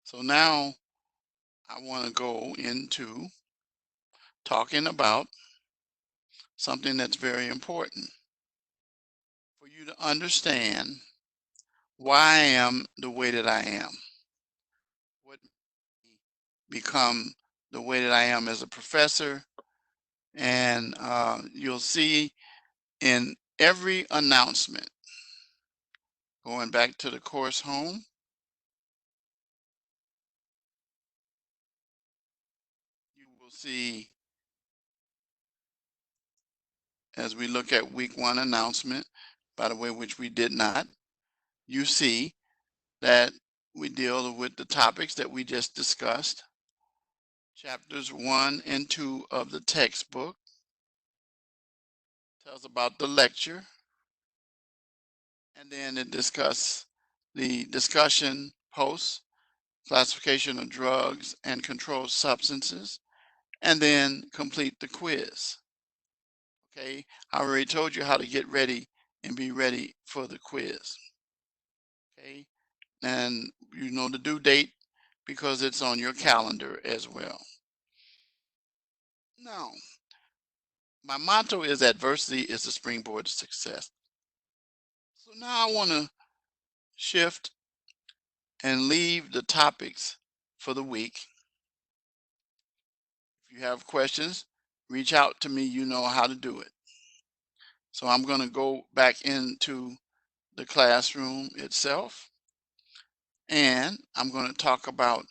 Speaker 1: So now I want to go into talking about something that's very important for you to understand why I am the way that I am, what made me become the way that I am as a professor. And you'll see in every announcement, going back to the course home, you will see as we look at week 1 announcement, by the way, which we did not, you see that we deal with the topics that we just discussed. Chapters 1 and 2 of the textbook tells about the lecture, and then it discusses the discussion posts, classification of drugs and controlled substances, and then complete the quiz. Okay, I already told you how to get ready and be ready for the quiz. Okay, and you know the due date because it's on your calendar as well. Now, my motto is adversity is the springboard to success. So now I want to shift and leave the topics for the week. If you have questions, reach out to me. You know how to do it. So I'm going to go back into the classroom itself, and I'm going to talk about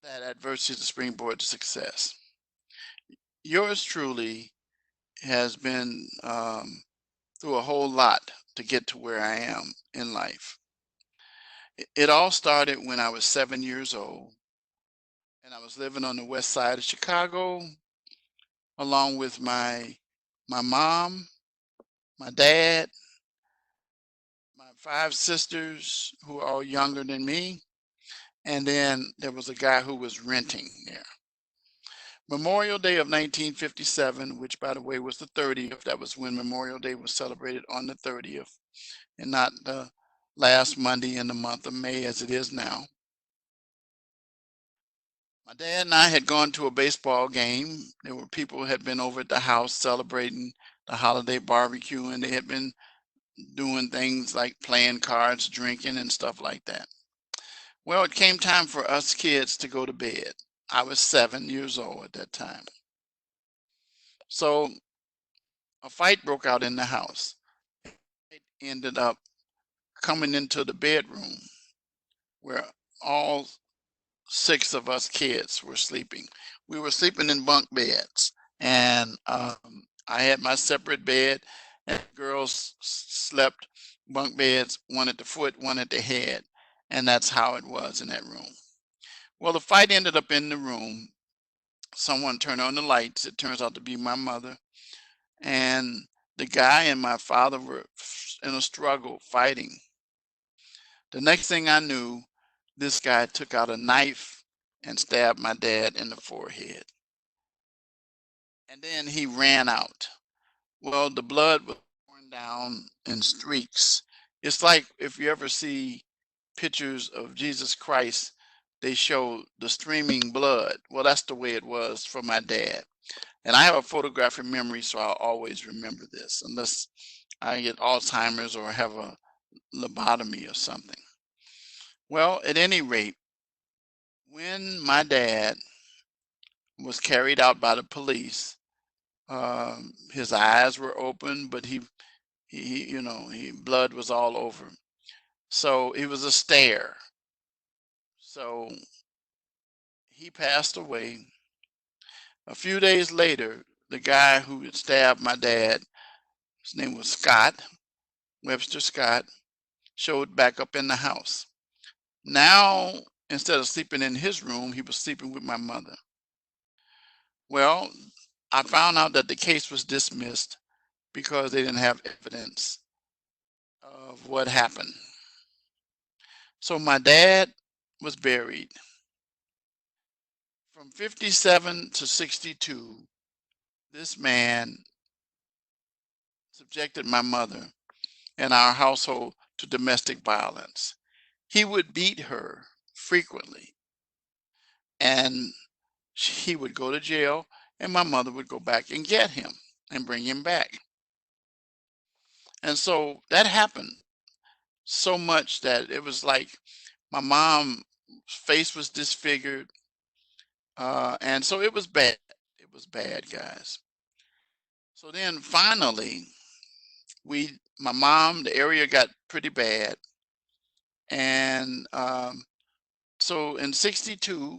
Speaker 1: that adversity is the springboard to success. Yours truly has been through a whole lot to get to where I am in life. It all started when I was 7 years old, and I was living on the west side of Chicago, along with my mom, my dad, my 5 sisters who are all younger than me, and then there was a guy who was renting there. Memorial Day of 1957, which by the way was the 30th, that was when Memorial Day was celebrated, on the 30th, and not the last Monday in the month of May as it is now. My dad and I had gone to a baseball game. There were people who had been over at the house celebrating the holiday barbecue, and they had been doing things like playing cards, drinking, and stuff like that. Well, it came time for us kids to go to bed. I was 7 years old at that time. So a fight broke out in the house. It ended up coming into the bedroom where all 6 of us kids were sleeping. We were sleeping in bunk beds, and I had my separate bed, and the girls slept bunk beds, one at the foot, one at the head, and that's how it was in that room. Well, the fight ended up in the room. Someone turned on the lights. It turns out to be my mother, and the guy and my father were in a struggle, fighting. The next thing I knew, this guy took out a knife and stabbed my dad in the forehead. And then he ran out. Well, the blood was pouring down in streaks. It's like if you ever see pictures of Jesus Christ, they show the streaming blood. Well, that's the way it was for my dad. And I have a photographic memory, so I'll always remember this, unless I get Alzheimer's or have a lobotomy or something. Well, at any rate, when my dad was carried out by the police, his eyes were open, but blood was all over him. So it was a stare. So he passed away. A few days later, the guy who had stabbed my dad, his name was Scott, Webster Scott, showed back up in the house. Now, instead of sleeping in his room, he was sleeping with my mother. Well, I found out that the case was dismissed because they didn't have evidence of what happened. So my dad was buried. From 57 to 62, this man subjected my mother and our household to domestic violence. He would beat her frequently, and he would go to jail, and my mother would go back and get him and bring him back. And so that happened so much that it was like my mom's face was disfigured. And so it was bad. It was bad, guys. So then finally, my mom, the area got pretty bad. And so in 62,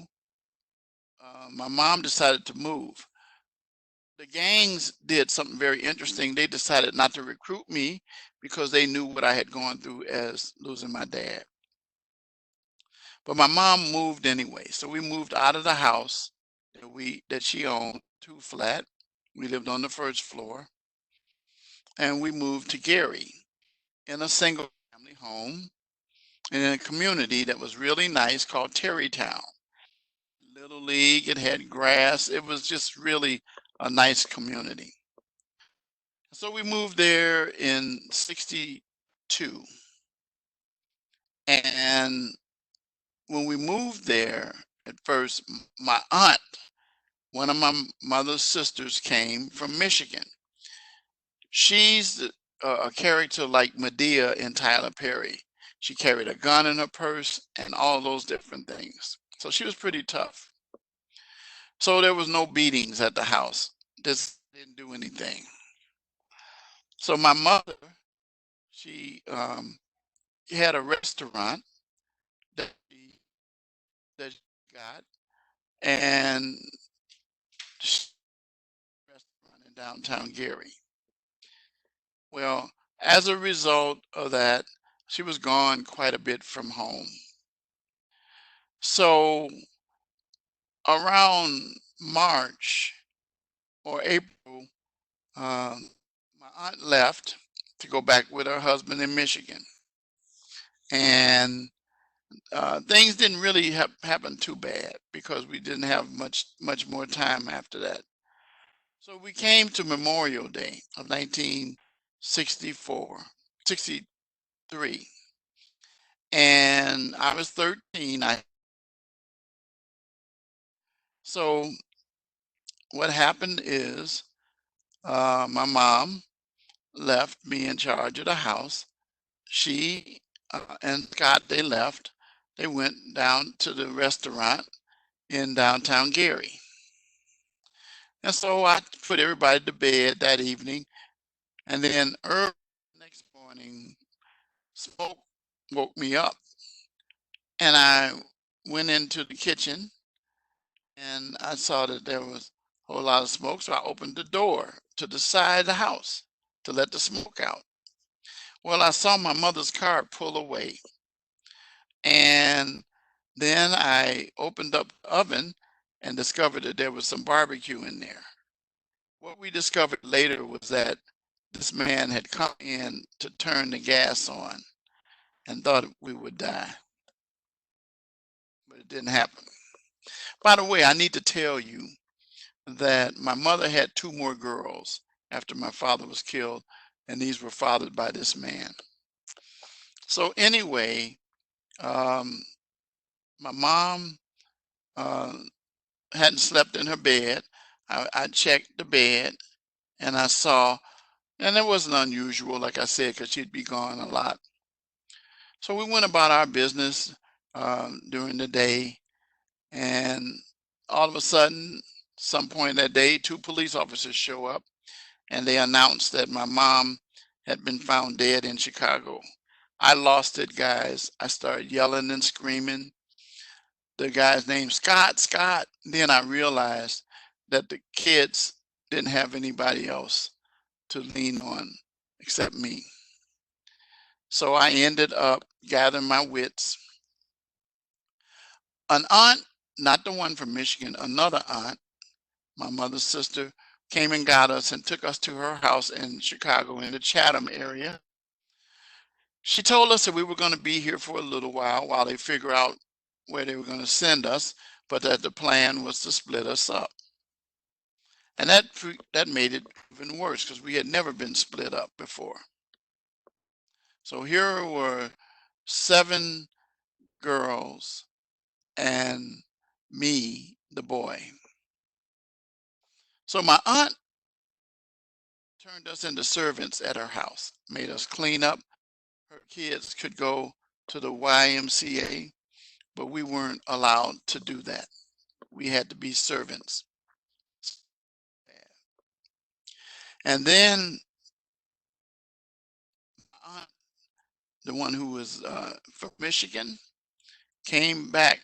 Speaker 1: my mom decided to move. The gangs did something very interesting. They decided not to recruit me because they knew what I had gone through as losing my dad. But my mom moved anyway. So we moved out of the house that she owned, 2 flat. We lived on the first floor, and we moved to Gary in a single family home in a community that was really nice called Terrytown. Little league, it had grass. It was just really a nice community. So we moved there in 62. And when we moved there, at first, my aunt, one of my mother's sisters, came from Michigan. She's a character like Medea in Tyler Perry. She carried a gun in her purse and all those different things. So she was pretty tough. So there was no beatings at the house. This didn't do anything. So my mother, she had a restaurant that she got, and restaurant in downtown Gary. Well, as a result of that, she was gone quite a bit from home. So around March or April, um, my aunt left to go back with her husband in Michigan. and things didn't really happen too bad because we didn't have much more time after that. So we came to Memorial Day of 1964, 63, and I was 13. So what happened is my mom left me in charge of the house. She and Scott, they left. They went down to the restaurant in downtown Gary. And so I put everybody to bed that evening. And then early next morning, smoke woke me up. And I went into the kitchen and I saw that there was a whole lot of smoke. So I opened the door to the side of the house to let the smoke out. Well, I saw my mother's car pull away. And then I opened up the oven and discovered that there was some barbecue in there. What we discovered later was that this man had come in to turn the gas on and thought we would die, but it didn't happen. By the way, I need to tell you that my mother had two more girls after my father was killed, and these were fathered by this man. So anyway, um, my mom uh, hadn't slept in her bed. I checked the bed and I saw, and it wasn't unusual, like I said, because she'd be gone a lot. So we went about our business during the day, and all of a sudden, some point that day, two police officers show up and they announced that my mom had been found dead in Chicago. I lost it, guys. I started yelling and screaming. The guy's name, Scott, Scott. Then I realized that the kids didn't have anybody else to lean on except me. So I ended up gathering my wits. An aunt, not the one from Michigan, another aunt, my mother's sister, came and got us and took us to her house in Chicago in the Chatham area. She told us that we were going to be here for a little while they figure out where they were going to send us, but that the plan was to split us up. And that made it even worse because we had never been split up before. So here were 7 girls and me, the boy. So my aunt turned us into servants at her house, made us clean up. Her kids could go to the YMCA, but we weren't allowed to do that. We had to be servants. And then aunt, the one who was from Michigan, came back.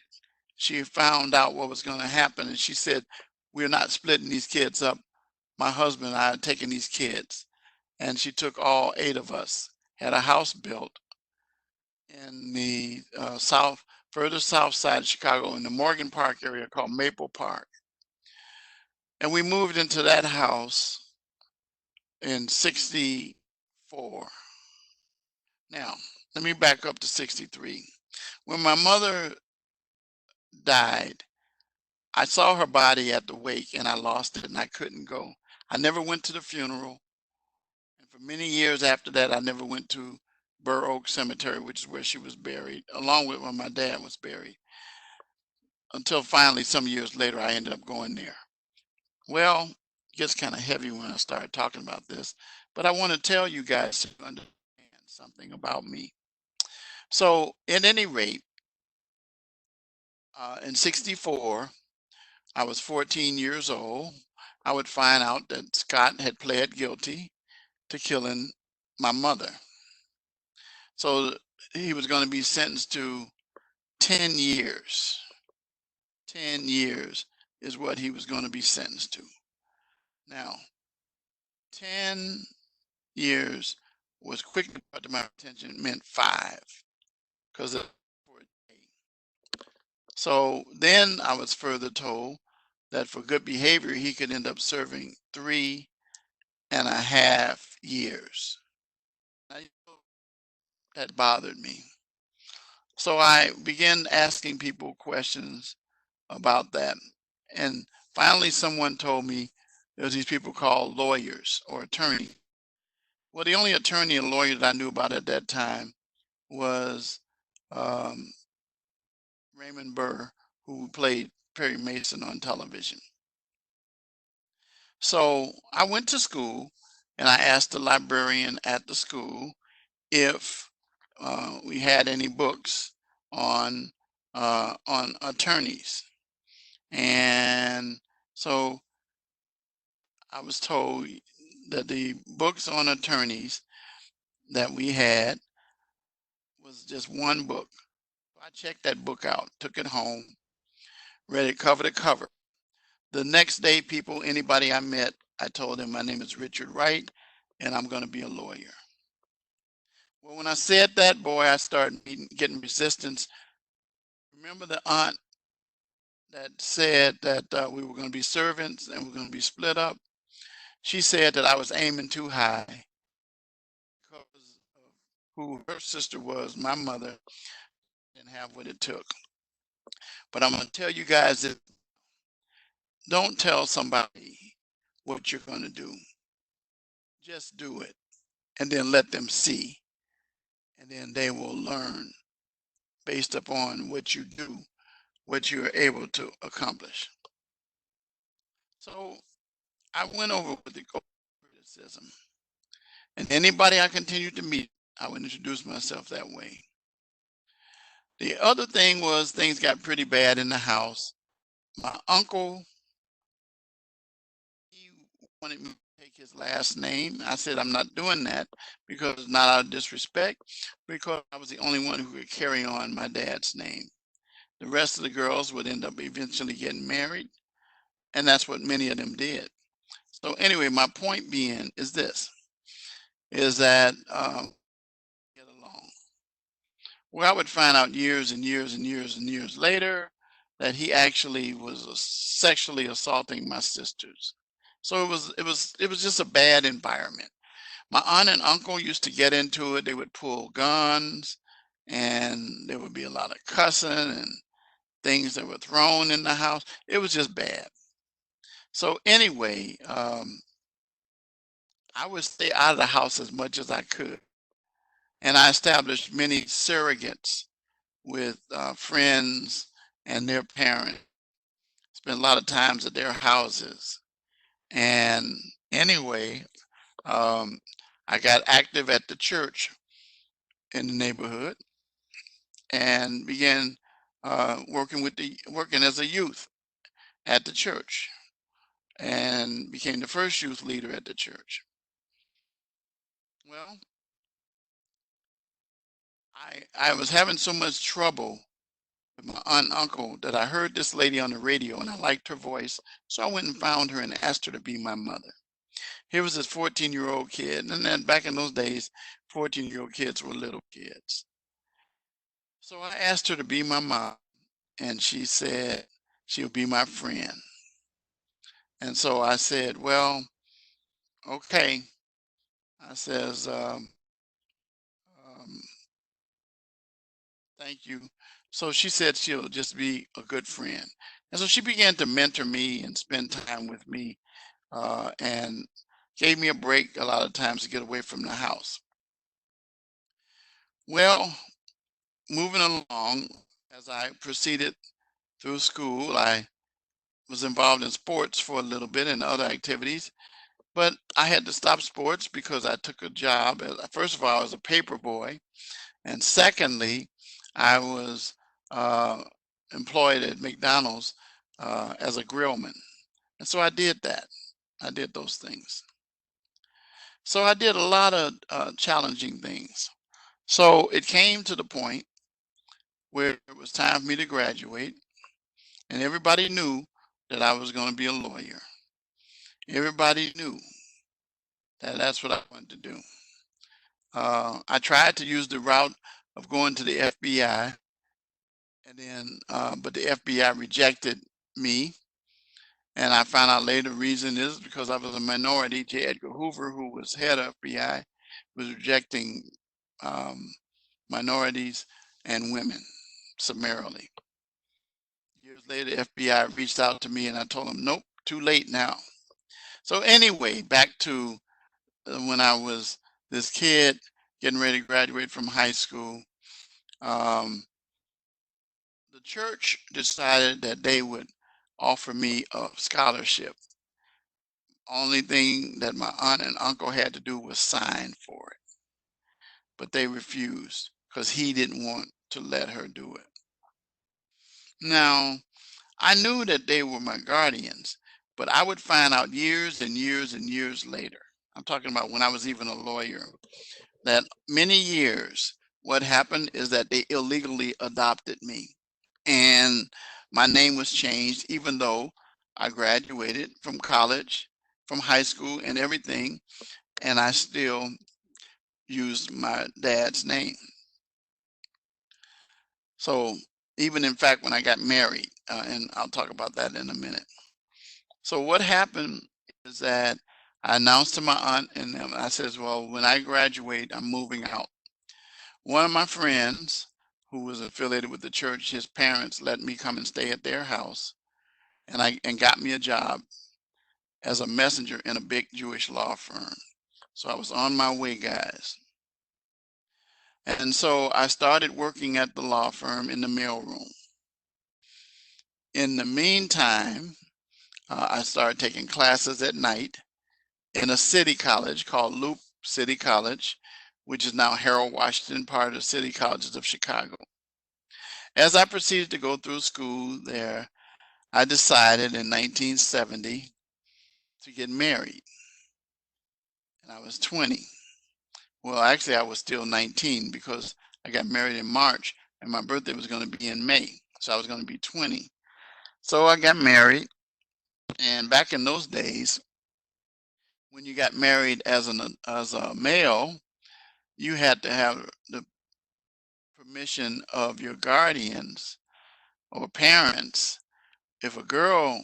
Speaker 1: She found out what was going to happen, and she said, "We're not splitting these kids up. My husband and I are taking these kids." And she took all 8 of us, had a house built in the further south side of Chicago in the Morgan Park area called Maple Park. And we moved into that house in 64. Now, let me back up to 63. When my mother died, I saw her body at the wake and I lost it and I couldn't go. I never went to the funeral. And for many years after that, I never went to Burr Oak Cemetery, which is where she was buried, along with where my dad was buried. Until finally, some years later, I ended up going there. Well, it gets kind of heavy when I start talking about this, but I want to tell you guys to understand something about me. So, at any rate, in 64, I was 14 years old. I would find out that Scott had pled guilty to killing my mother. So he was going to be sentenced to 10 years. 10 years is what he was going to be sentenced to. Now, 10 years was quickly brought to my attention, it meant 5 because of for a day. So then I was further told that for good behavior, he could end up serving 3.5 years. Now, that bothered me. So I began asking people questions about that. And finally, someone told me there's these people called lawyers or attorneys. Well, the only attorney and lawyer that I knew about at that time was um, Raymond Burr, who played Perry Mason on television. So I went to school and I asked the librarian at the school if we had any books on attorneys. And so I was told that the books on attorneys that we had was just one book. I checked that book out, took it home, read it cover to cover. The next day, anybody I met, I told them my name is Richard Wright and I'm going to be a lawyer. Well, when I said that, boy, I started getting resistance. Remember the aunt that said that we were going to be servants and we're going to be split up? She said that I was aiming too high because of who her sister was. My mother didn't have what it took. But I'm going to tell you guys that don't tell somebody what you're going to do. Just do it and then let them see. And then they will learn based upon what you do, what you're able to accomplish. So I went over with the criticism. And anybody I continued to meet, I would introduce myself that way. The other thing was things got pretty bad in the house. My uncle, he wanted me to take his last name. I said, I'm not doing that because it's not out of disrespect, because I was the only one who could carry on my dad's name. The rest of the girls would end up eventually getting married, and that's what many of them did. So anyway, my point being is this, is that get along. Well, I would find out years and years and years and years later that he actually was sexually assaulting my sisters. So it was just a bad environment. My aunt and uncle used to get into it. They would pull guns, and there would be a lot of cussing and things that were thrown in the house. It was just bad. So anyway, I would stay out of the house as much as I could, and I established many surrogates with friends and their parents. Spent a lot of times at their houses. And anyway, um, I got active at the church in the neighborhood and began working as a youth at the church, and became the first youth leader at the church. Well, I was having so much trouble with my aunt and uncle that I heard this lady on the radio and I liked her voice. So I went and found her and asked her to be my mother. Here was this 14-year-old kid. And then back in those days, 14-year-old kids were little kids. So I asked her to be my mom, and she said she would be my friend. And so I said, well, okay. I says, um, thank you. So she said she'll just be a good friend. And so she began to mentor me and spend time with me, and gave me a break a lot of times to get away from the house. Well, moving along, as I proceeded through school, I was involved in sports for a little bit and other activities, but I had to stop sports because I took a job. First of all, I was a paper boy, and secondly, I was uh, employed at McDonald's as a grillman. And so I did that. I did those things. So I did a lot of challenging things. So it came to the point where it was time for me to graduate, and everybody knew that I was going to be a lawyer. Everybody knew that that's what I wanted to do. I tried to use the route of going to the FBI, and then, but the FBI rejected me. And I found out later the reason is because I was a minority. J. Edgar Hoover, who was head of FBI, was rejecting um, minorities and women summarily. Years later, FBI reached out to me and I told them, nope, too late now. So anyway, back to when I was this kid getting ready to graduate from high school. Um, the church decided that they would offer me a scholarship. Only thing that my aunt and uncle had to do was sign for it, but they refused because he didn't want to let her do it. Now, I knew that they were my guardians, but I would find out years and years and years later. I'm talking about when I was even a lawyer, that many years, what happened is that they illegally adopted me. And my name was changed, even though I graduated from college, from high school, and everything, and I still used my dad's name. So, even in fact, when I got married, and I'll talk about that in a minute. So, what happened is that I announced to my aunt, and then I says, "Well, when I graduate, I'm moving out." One of my friends, who was affiliated with the church, his parents let me come and stay at their house, and got me a job as a messenger in a big Jewish law firm. So I was on my way, guys. And so I started working at the law firm in the mailroom. In the meantime, I started taking classes at night in a city college called Loop City College, which is now Harold Washington, part of the City Colleges of Chicago. As I proceeded to go through school there, I decided in 1970 to get married, and I was 20. Well, actually, I was still 19 because I got married in March and my birthday was going to be in May. So I was going to be 20. So I got married. And back in those days, when you got married as a male, you had to have the permission of your guardians or parents. If a girl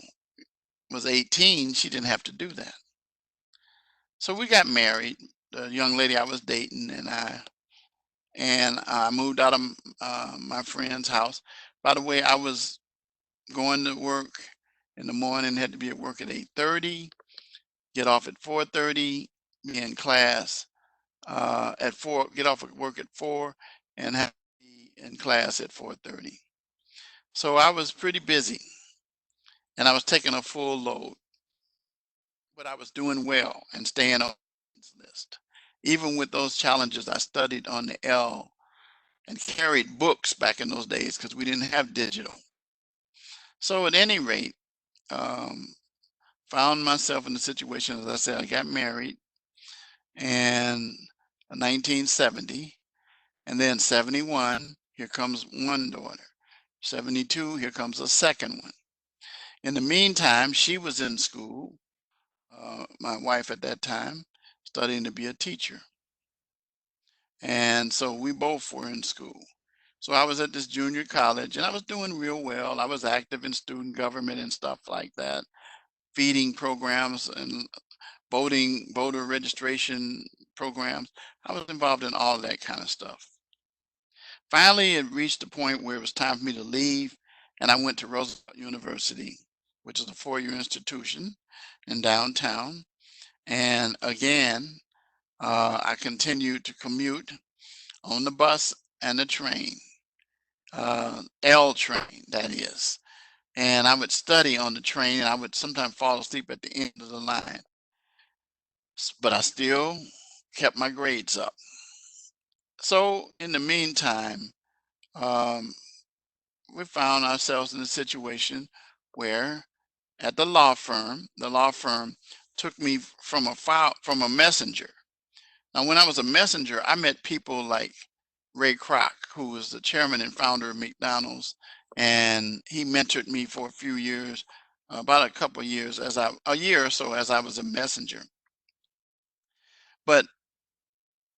Speaker 1: was 18, she didn't have to do that. So we got married. The young lady I was dating and I moved out of my friend's house. By the way, I was going to work in the morning, had to be at work at 8:30, get off at 4:30, be in class at 4, get off at work at 4, and have to be in class at 4:30. So I was pretty busy and I was taking a full load, but I was doing well and staying on the list. Even with those challenges, I studied on the L and carried books back in those days because we didn't have digital. So at any rate, um, found myself in a situation, as I said, I got married in 1970, and then 71, here comes one daughter. 72, here comes a second one. In the meantime, she was in school, my wife at that time, studying to be a teacher. And so we both were in school. So I was at this junior college and I was doing real well. I was active in student government and stuff like that, feeding programs and voter registration programs. I was involved in all that kind of stuff. Finally, it reached a point where it was time for me to leave, and I went to Roosevelt University, which is a four-year institution in downtown. And again, I continued to commute on the bus and the train, L train, that is. And I would study on the train, and I would sometimes fall asleep at the end of the line. But I still kept my grades up. So in the meantime, um, we found ourselves in a situation where at the law firm took me from a messenger. Now, when I was a messenger, I met people like Ray Kroc, who was the chairman and founder of McDonald's, and he mentored me for a few years, about a couple of years a year or so as I was a messenger. But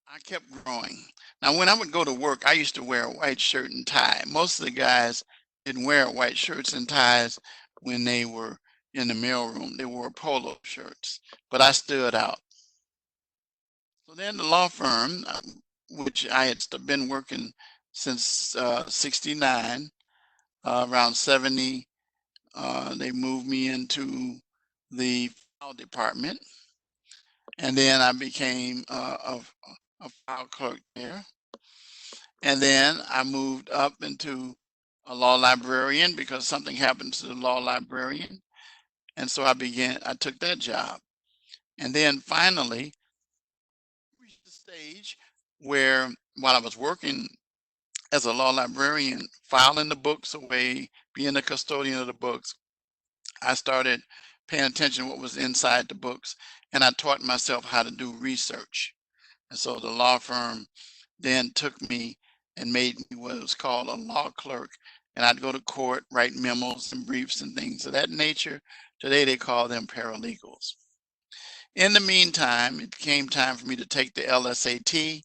Speaker 1: I kept growing. Now, when I would go to work, I used to wear a white shirt and tie. Most of the guys didn't wear white shirts and ties when they were in the mailroom. They wore polo shirts, but I stood out. So then the law firm, which I had been working since 69. Around 70, they moved me into the file department, and then I became a file clerk there. And then I moved up into a law librarian because something happened to the law librarian. And so I took that job. And then finally reached the stage where while I was working as a law librarian, filing the books away, being the custodian of the books, I started paying attention to what was inside the books, and I taught myself how to do research. And so the law firm then took me and made me what was called a law clerk. And I'd go to court, write memos and briefs and things of that nature. Today they call them paralegals. In the meantime, it came time for me to take the LSAT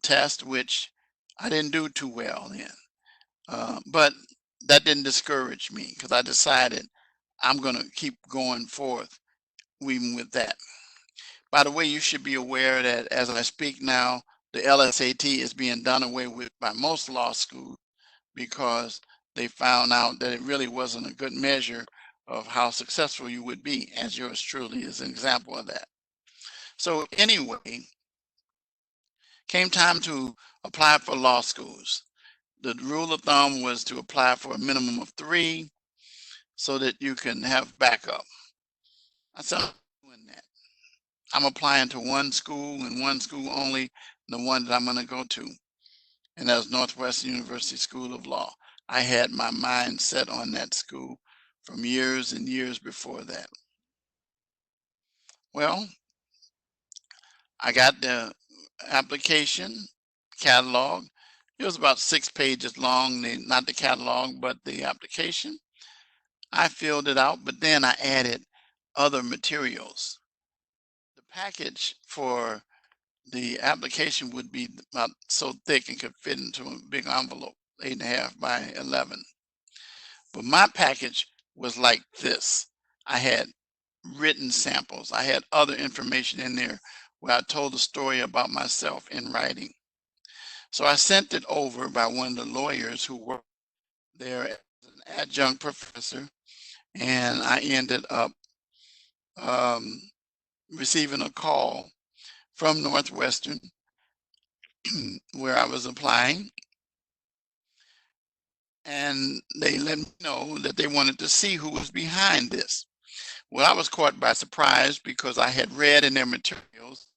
Speaker 1: test, which I didn't do too well in. But that didn't discourage me because I decided I'm going to keep going forth even with that. By the way, you should be aware that as I speak now, the LSAT is being done away with by most law schools because they found out that it really wasn't a good measure of how successful you would be, as yours truly is an example of that. So anyway, came time to apply for law schools. The rule of thumb was to apply for a minimum of 3 so that you can have backup. I said, I'm doing that. I'm applying to one school and one school only, the one that I'm going to go to. And that was Northwestern University School of Law. I had my mind set on that school from years and years before that. Well, I got the application catalog. It was about 6 pages long, not the catalog, but the application. I filled it out, but then I added other materials. The package for the application would be about so thick it could fit into a big envelope, 8.5 by 11. But my package was like this. I had written samples. I had other information in there where I told a story about myself in writing. So I sent it over by one of the lawyers who worked there as an adjunct professor, and I ended up um, receiving a call from Northwestern where I was applying, and they let me know that they wanted to see who was behind this. Well, I was caught by surprise because I had read in their materials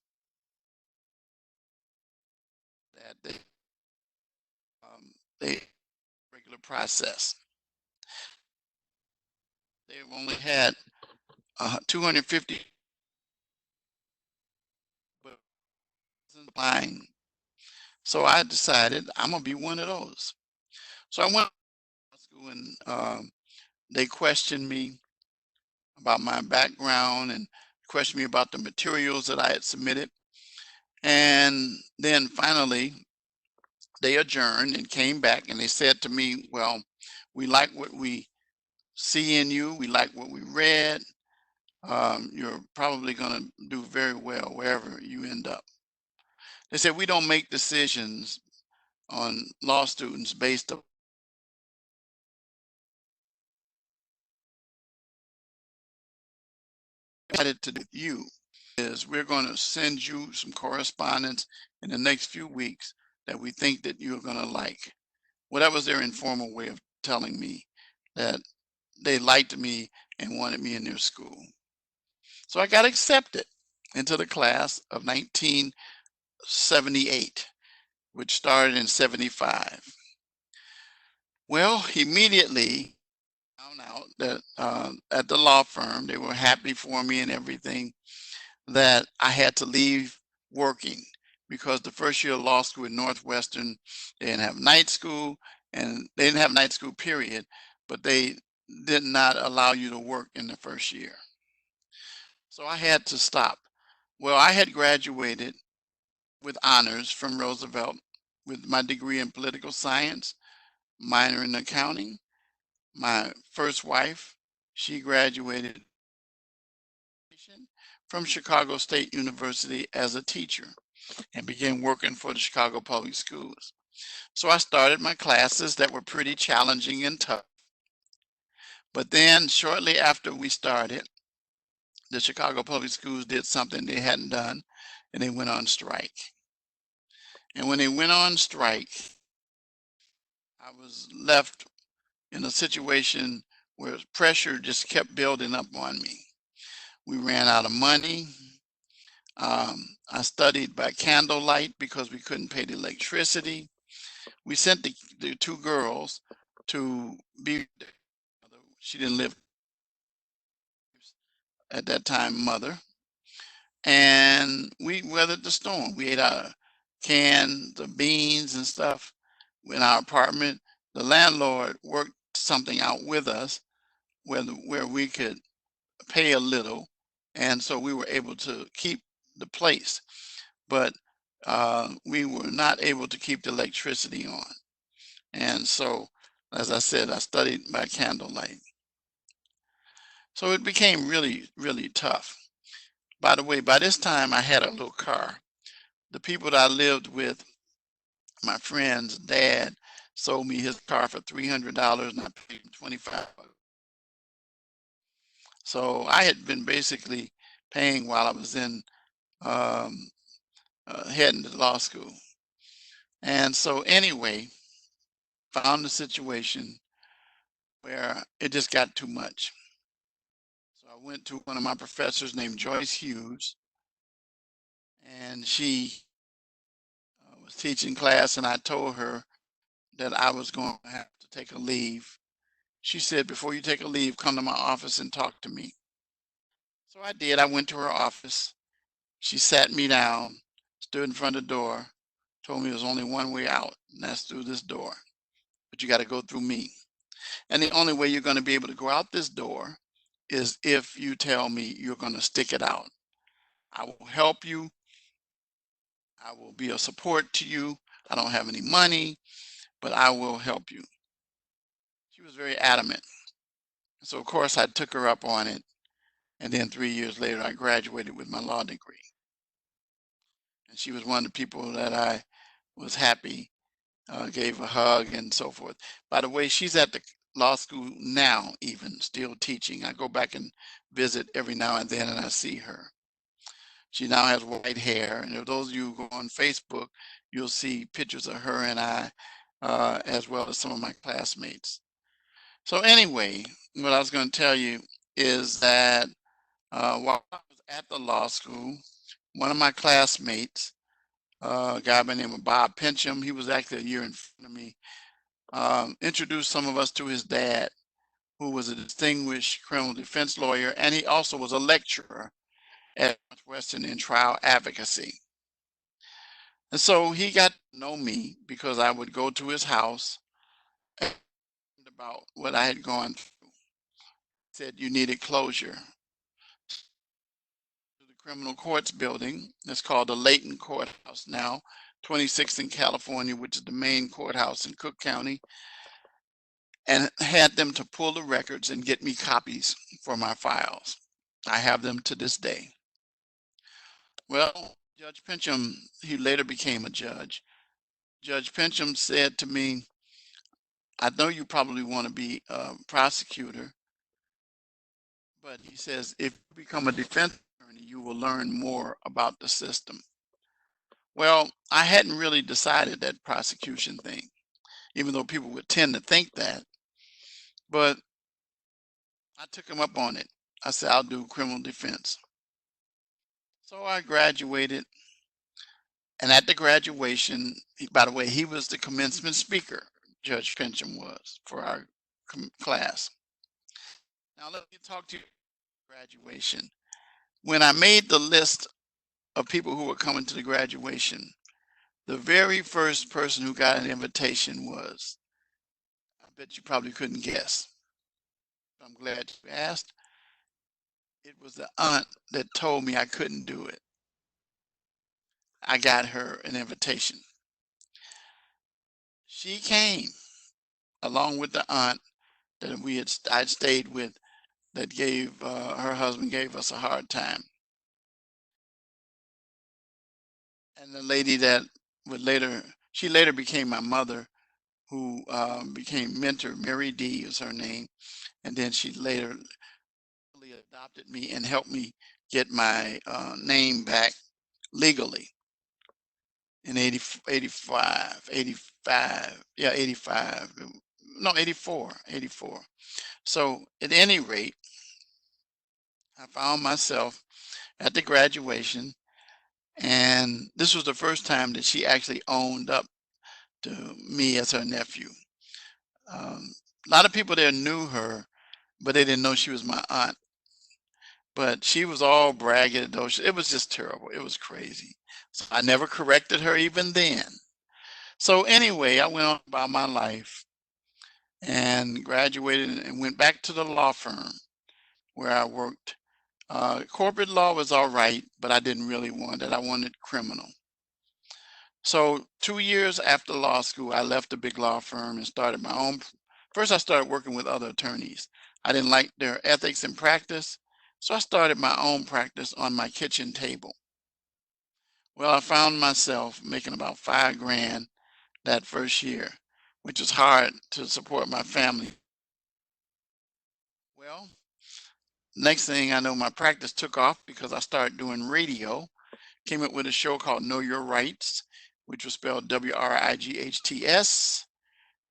Speaker 1: that they regular process. They've only had 250 but applying. So I decided I'm gonna be one of those. So I went to school and they questioned me about my background and questioned me about the materials that I had submitted. And then finally they adjourned and came back and they said to me, well, we like what we see in you. We like what we read. You're probably going to do very well wherever you end up. They said, we don't make decisions on law students based on decided to do with you is we're going to send you some correspondence in the next few weeks that we think that you're going to like. Well, that was their informal way of telling me that they liked me and wanted me in their school. So I got accepted into the class of 1978, which started in 75. Well, immediately found out that at the law firm, they were happy for me and everything, that I had to leave working because the first year of law school at Northwestern, they didn't have night school and they didn't have night school period, but they did not allow you to work in the first year. So I had to stop. Well, I had graduated with honors from Roosevelt with my degree in political science, minor in accounting. My first wife, she graduated from Chicago State University as a teacher and began working for the Chicago Public Schools. So I started my classes that were pretty challenging and tough. But then shortly after we started, the Chicago Public Schools did something they hadn't done, and they went on strike. And when they went on strike, I was left in a situation where pressure just kept building up on me. We ran out of money. I studied by candlelight because we couldn't pay the electricity. We sent the two girls to be, she didn't live at that time, mother, and we weathered the storm. We ate our cans of beans and stuff in our apartment. The landlord worked something out with us where we could pay a little, and so we were able to keep the place. But we were not able to keep the electricity on. And so, as I said, I studied by candlelight. So it became really, really tough. By the way, by this time I had a little car. The people that I lived with, my friend's dad, sold me his car for $300 and I paid him 25 bucks. So I had been basically paying while I was in um, heading to law school. And so anyway, found the situation where it just got too much. So I went to one of my professors named Joyce Hughes, and she was teaching class, and I told her that I was going to have to take a leave. She said, before you take a leave, come to my office and talk to me. So I did. I went to her office. She sat me down, stood in front of the door, told me there's only one way out, and that's through this door. But you got to go through me. And the only way you're going to be able to go out this door is if you tell me you're going to stick it out. I will help you. I will be a support to you. I don't have any money, but I will help you. She was very adamant. So, of course, I took her up on it. And then 3 years later, I graduated with my law degree. And she was one of the people that I was happy, gave a hug and so forth. By the way, she's at the law school now, even still teaching. I go back and visit every now and then, and I see her. She now has white hair, and if those of you who go on Facebook, you'll see pictures of her and I, as well as some of my classmates. So anyway, what I was going to tell you is that while I was at the law school, one of my classmates, a guy by the name of Bob Pincham, he was actually a year in front of me, introduced some of us to his dad, who was a distinguished criminal defense lawyer, and he also was a lecturer at Northwestern in trial advocacy. And so he got to know me because I would go to his house and about what I had gone through. Said you needed closure. To the criminal courts building. It's called the Layton Courthouse now, 26th in California, which is the main courthouse in Cook County, and had them to pull the records and get me copies for my files. I have them to this day. Well, Judge Pincham, he later became a judge. Judge Pincham said to me, I know you probably want to be a prosecutor, but he says, if you become a defense attorney, you will learn more about the system. Well, I hadn't really decided that prosecution thing, even though people would tend to think that. But I took him up on it. I said, I'll do criminal defense. So I graduated. And at the graduation, by the way, he was the commencement speaker, Judge Pincham was, for our class. Now, let me talk to you about graduation. When I made the list of people who were coming to the graduation, the very first person who got an invitation was, I bet you probably couldn't guess. I'm glad you asked. It was the aunt that told me I couldn't do it. I got her an invitation. She came along with the aunt that I'd stayed with that gave her husband gave us a hard time. And the lady that would later, She later became my mother, who became mentor. Mary D is her name, and then she later really adopted me and helped me get my name back legally in 80, 85, 85, yeah, 85, no, 84, 84. So at any rate, I found myself at the graduation, and this was the first time that she actually owned up to me as her nephew. A lot of people there knew her, but they didn't know she was my aunt. But she was all braggadocious. It was just terrible. It was crazy. So I never corrected her even then. So anyway, I went on about my life and graduated and went back to the law firm where I worked. Corporate law was all right, but I didn't really want it. I wanted criminal. So 2 years after law school, I left the big law firm and started my own. First, I started working with other attorneys. I didn't like their ethics and practice, so I started my own practice on my kitchen table. Well, I found myself making about 5 grand that first year, which was hard to support my family. Well, next thing I know, my practice took off because I started doing radio. Came up with a show called Know Your Rights, which was spelled WRIGHTS.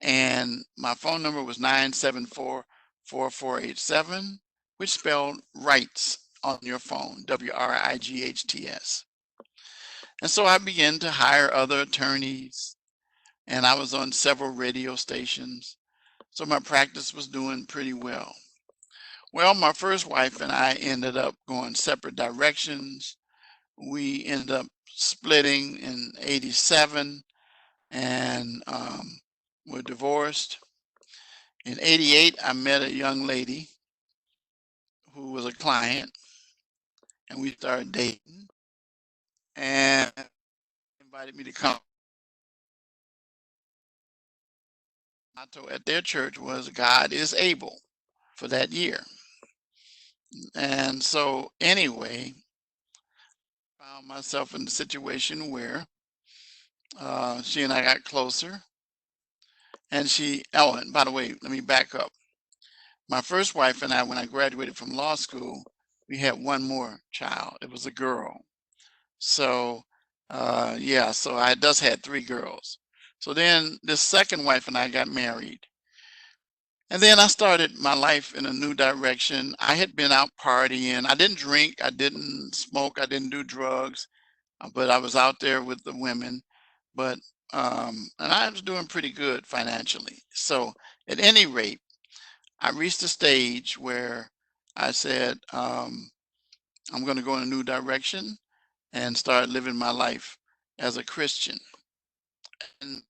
Speaker 1: And my phone number was 974-4487, which spelled rights on your phone, WRIGHTS. And so I began to hire other attorneys, and I was on several radio stations. So my practice was doing pretty well. Well, my first wife and I ended up going separate directions. We ended up splitting in 87 and were divorced. In 88, I met a young lady who was a client, and we started dating, and invited me to come. Motto at their church was God is able for that year. And so anyway, found myself in the situation where she and I got closer. And oh, and by the way, let me back up. My first wife and I, when I graduated from law school, we had one more child. It was a girl. So, yeah, so I just had 3 girls. So then this second wife and I got married. And then I started my life in a new direction. I had been out partying. I didn't drink, I didn't smoke, I didn't do drugs, but I was out there with the women. But and I was doing pretty good financially. So at any rate, I reached a stage where I said, I'm going to go in a new direction and start living my life as a Christian. And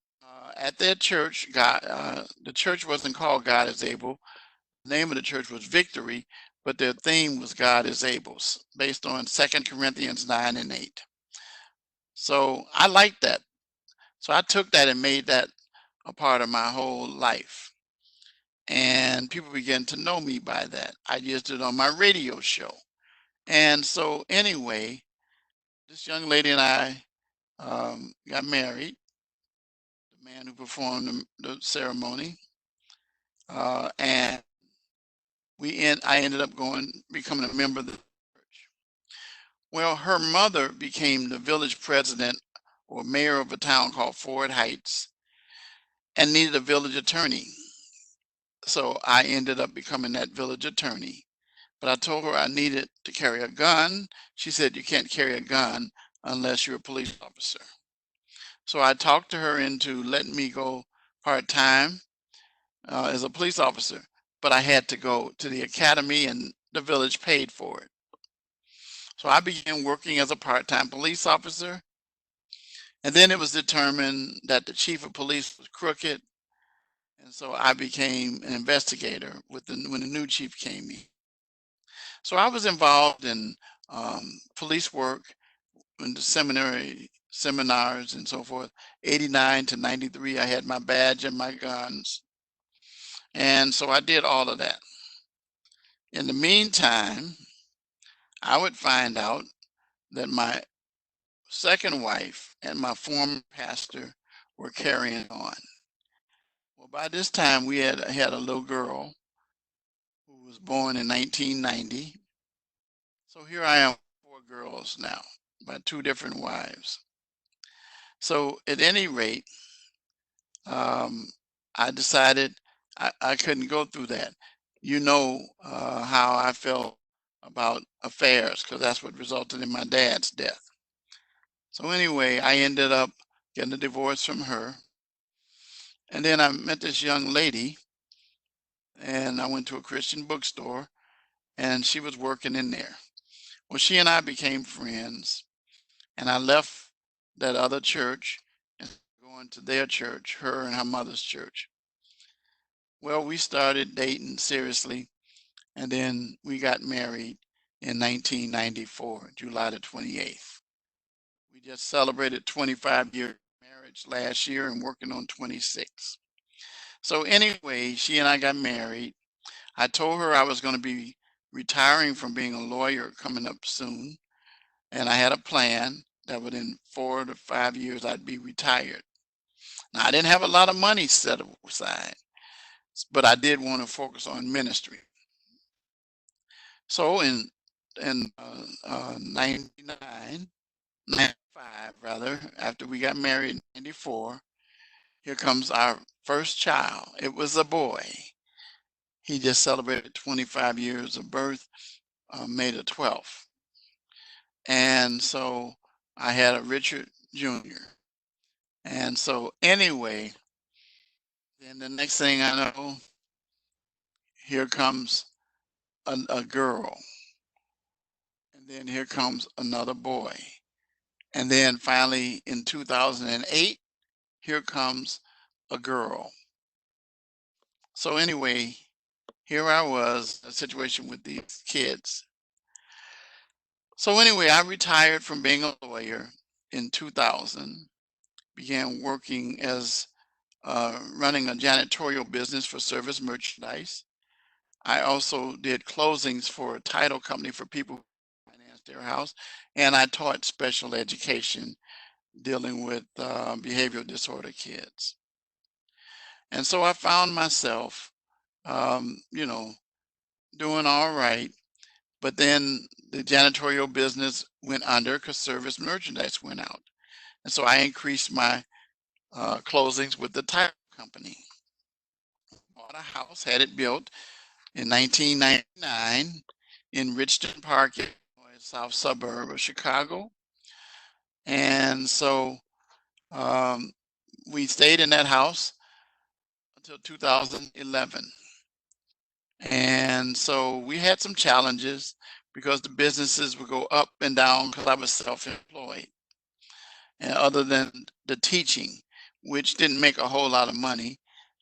Speaker 1: at that church, the church wasn't called God is Able. The name of the church was Victory, but their theme was God is Able, based on 2 Corinthians 9 and 8. So I liked that. So I took that and made that a part of my whole life. And people began to know me by that. I used it on my radio show. And so anyway, this young lady and I got married, the man who performed the ceremony. And I ended up becoming a member of the church. Well, her mother became the village president or mayor of a town called Ford Heights and needed a village attorney. So I ended up becoming that village attorney. But I told her I needed to carry a gun. She said, you can't carry a gun unless you're a police officer. So I talked to her into letting me go part-time as a police officer, but I had to go to the academy and the village paid for it. So I began working as a part-time police officer. And then it was determined that the chief of police was crooked. And so I became an investigator when the new chief came in. So I was involved in police work in the seminars and so forth. 89 to 93, I had my badge and my guns. And so I did all of that. In the meantime, I would find out that my second wife and my former pastor were carrying on. Well, by this time, we had a little girl who was born in 1990. So here I am, 4 girls now, by 2 different wives. So at any rate, um, I decided I couldn't go through that. You know how I felt about affairs, because that's what resulted in my dad's death. So anyway, I ended up getting a divorce from her. And then I met this young lady, and I went to a Christian bookstore, and she was working in there. Well, she and I became friends, and I left that other church and going to their church, her and her mother's church. Well, we started dating seriously, and then we got married in 1994, July the 28th. We just celebrated 25-year marriage last year and working on 26. So anyway, she and I got married. I told her I was going to be retiring from being a lawyer coming up soon, and I had a plan that within 4 to 5 years I'd be retired. Now, I didn't have a lot of money set aside, but I did want to focus on ministry. So in 99, 95 rather, after we got married in 94, here comes our first child. It was a boy. He just celebrated 25 years of birth, May the 12th. And so I had a Richard Jr. And so anyway, then the next thing I know, here comes a girl. And then here comes another boy. And then finally in 2008, here comes a girl. So anyway, here I was, a situation with these kids. So anyway, I retired from being a lawyer in 2000, began working as running a janitorial business for service merchandise. I also did closings for a title company for people who financed their house, and I taught special education dealing with behavioral disorder kids. And so I found myself, you know, doing all right. But then the janitorial business went under because service merchandise went out. And so I increased my closings with the title company. Bought a house, had it built in 1999 in Richton Park, Illinois, south suburb of Chicago. And so um, we stayed in that house until 2011. And so we had some challenges because the businesses would go up and down because I was self-employed. And other than the teaching, which didn't make a whole lot of money.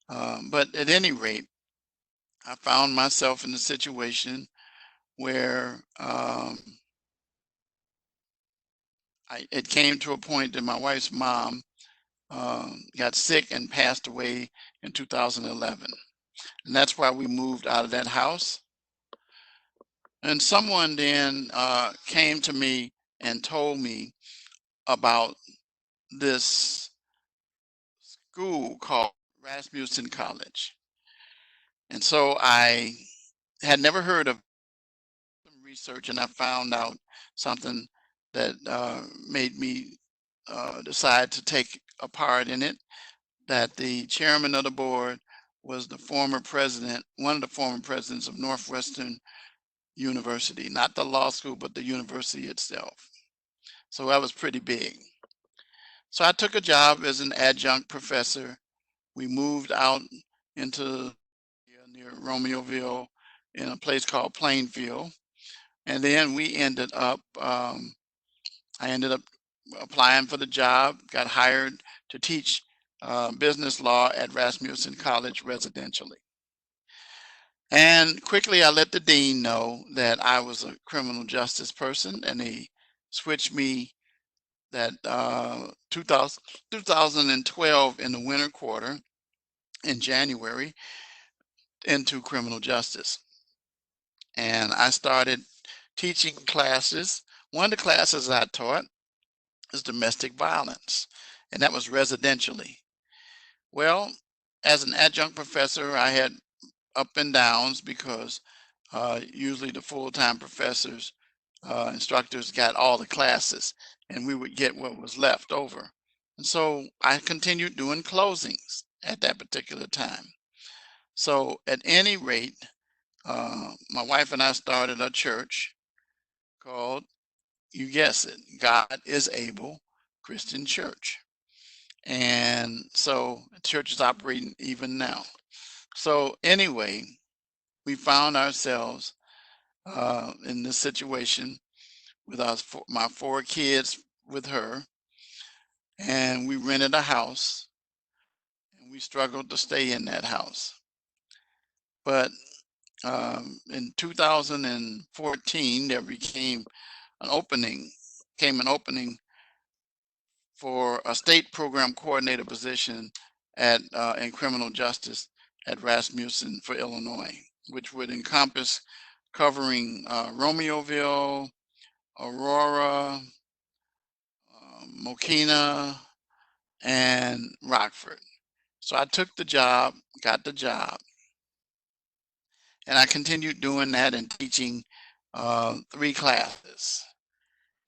Speaker 1: But at any rate, I found myself in a situation where it came to a point that my wife's mom got sick and passed away in 2011. And that's why we moved out of that house. And someone then came to me and told me about this school called Rasmussen College. And so I had never heard of some research, and I found out something that made me decide to take a part in it, that the chairman of the board was the former president, one of the former presidents of Northwestern University, not the law school, but the university itself. So that was pretty big. So I took a job as an adjunct professor. We moved out into near Romeoville in a place called Plainfield. And then I ended up applying for the job, got hired to teach business law at Rasmussen College residentially. And quickly I let the dean know that I was a criminal justice person, and he switched me that 2012 in the winter quarter in January into criminal justice. And I started teaching classes. One of the classes I taught is domestic violence, and that was residentially. Well, as an adjunct professor, I had up and downs because usually the full-time professors, instructors got all the classes, and we would get what was left over. And so I continued doing closings at that particular time. So at any rate, my wife and I started a church called, you guess it, God is Able Christian Church. And so the church is operating even now. So anyway, we found ourselves in this situation with my four kids with her, and we rented a house, and we struggled to stay in that house. But in 2014, there came an opening for a state program coordinator position in criminal justice at Rasmussen for Illinois, which would encompass covering Romeoville, Aurora, Mokina, and Rockford. So I took the job, got the job, and I continued doing that and teaching three classes.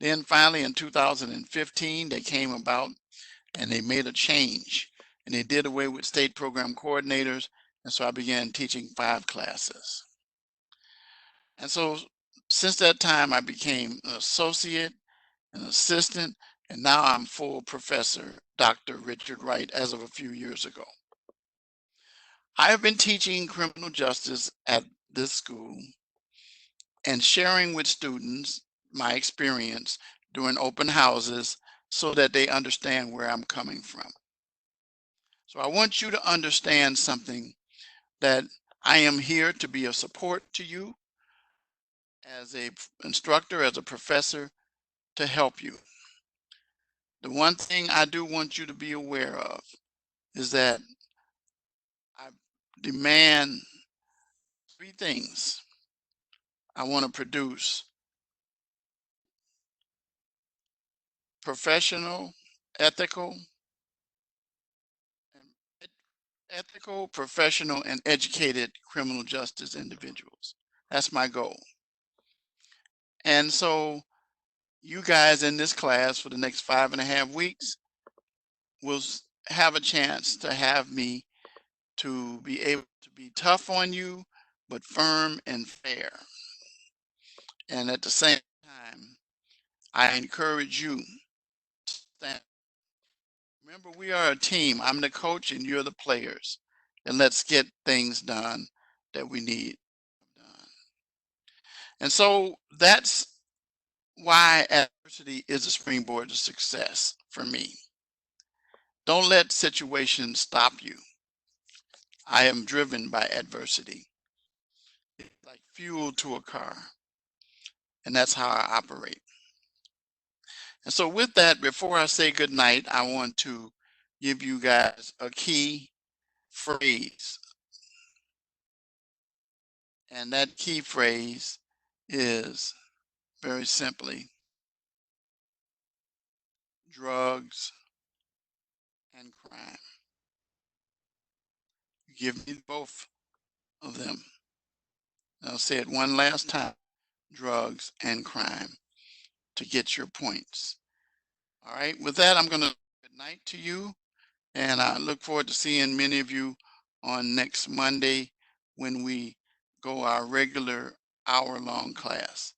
Speaker 1: Then finally in 2015, they came about and they made a change and they did away with state program coordinators. And so I began teaching five classes. And so since that time, I became an associate, an assistant, and now I'm full professor, Dr. Richard Wright, as of a few years ago. I have been teaching criminal justice at this school and sharing with students my experience during open houses so that they understand where I'm coming from. So I want you to understand something, that I am here to be a support to you as a instructor, as a professor, to help you. The one thing I do want you to be aware of is that I demand three things. I want to produce professional, ethical, and ethical, professional, and educated criminal justice individuals. That's my goal. And so you guys in this class for the next 5.5 weeks will have a chance to have me to be able to be tough on you, but firm and fair. And at the same time, I encourage you to stand. Remember, we are a team. I'm the coach and you're the players. And let's get things done that we need done. And so that's why adversity is a springboard to success for me. Don't let situations stop you. I am driven by adversity. It's like fuel to a car. And that's how I operate. And so with that, before I say good night, I want to give you guys a key phrase. And that key phrase is very simply drugs and crime. Give me both of them. I'll say it one last time: drugs and crime, to get your points. All right, with that, I'm going to good night to you. And I look forward to seeing many of you on next Monday when we go our regular hour-long class.